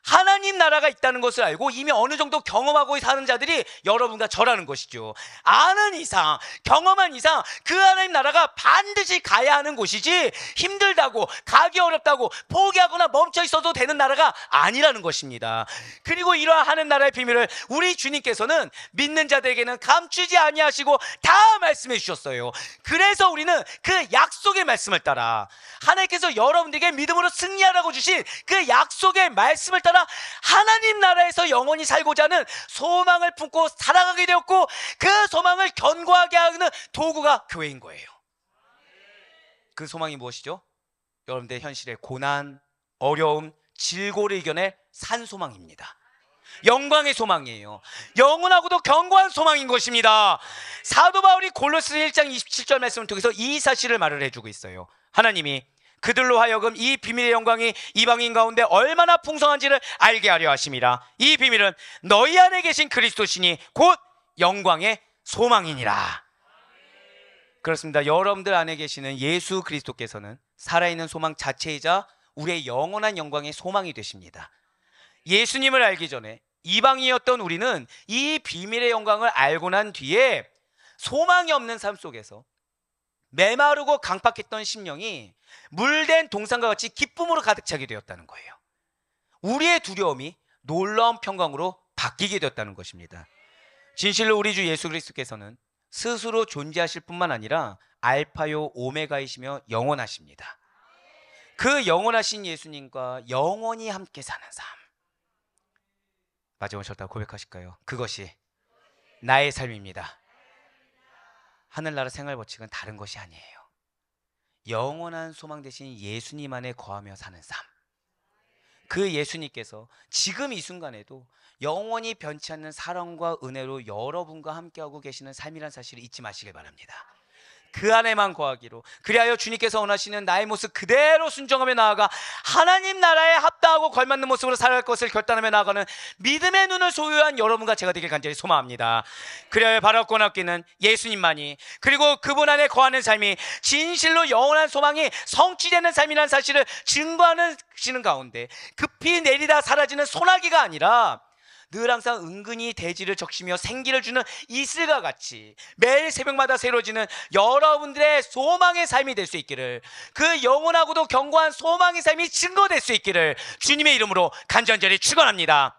[SPEAKER 2] 하나님 나라가 있다는 것을 알고 이미 어느 정도 경험하고 사는 자들이 여러분과 저라는 것이죠. 아는 이상, 경험한 이상 그 하나님 나라가 반드시 가야 하는 곳이지, 힘들다고 가기 어렵다고 포기하거나 멈춰 있어도 되는 나라가 아니라는 것입니다. 그리고 이러한 하나님 나라의 비밀을 우리 주님께서는 믿는 자들에게는 감추지 아니하시고 다 말씀해 주셨어요. 그래서 우리는 그 약속의 말씀을 따라, 하나님께서 여러분들에게 믿음으로 승리하라고 주신 그 약속의 말씀을 따라 하나님 나라에서 영원히 살고자 하는 소망을 품고 살아가게 되었고, 그 소망을 견고하게 하는 도구가 교회인 거예요. 그 소망이 무엇이죠? 여러분들의 현실의 고난, 어려움, 질고를 이겨낼 산소망입니다. 영광의 소망이에요. 영원하고도 견고한 소망인 것입니다. 사도 바울이 골로새 1장 27절 말씀을 통해서 이 사실을 말을 해주고 있어요. 하나님이 그들로 하여금 이 비밀의 영광이 이방인 가운데 얼마나 풍성한지를 알게 하려 하심이라. 이 비밀은 너희 안에 계신 그리스도시니 곧 영광의 소망이니라. 그렇습니다. 여러분들 안에 계시는 예수 그리스도께서는 살아있는 소망 자체이자 우리의 영원한 영광의 소망이 되십니다. 예수님을 알기 전에 이방인이었던 우리는 이 비밀의 영광을 알고 난 뒤에 소망이 없는 삶 속에서 메마르고 강팍했던 심령이 물된 동산과 같이 기쁨으로 가득 차게 되었다는 거예요. 우리의 두려움이 놀라운 평강으로 바뀌게 되었다는 것입니다. 진실로 우리 주 예수 그리스도께서는 스스로 존재하실 뿐만 아니라 알파요 오메가이시며 영원하십니다. 그 영원하신 예수님과 영원히 함께 사는 삶, 마지막으로 저를 고백하실까요? 그것이 나의 삶입니다. 하늘나라 생활 법칙은 다른 것이 아니에요. 영원한 소망 대신 예수님 안에 거하며 사는 삶. 그 예수님께서 지금 이 순간에도 영원히 변치 않는 사랑과 은혜로 여러분과 함께하고 계시는 삶이란 사실을 잊지 마시길 바랍니다. 그 안에만 거하기로, 그리하여 주님께서 원하시는 나의 모습 그대로 순종하며 나아가 하나님 나라에 합당하고 걸맞는 모습으로 살아갈 것을 결단하며 나아가는 믿음의 눈을 소유한 여러분과 제가 되길 간절히 소망합니다. 그리하여 바라고 남기는 예수님만이, 그리고 그분 안에 거하는 삶이 진실로 영원한 소망이 성취되는 삶이라는 사실을 증거하는 가운데 급히 내리다 사라지는 소나기가 아니라 늘 항상 은근히 대지를 적시며 생기를 주는 이슬과 같이 매일 새벽마다 새로지는 여러분들의 소망의 삶이 될 수 있기를, 그 영원하고도 견고한 소망의 삶이 증거될 수 있기를 주님의 이름으로 간절히 축원합니다.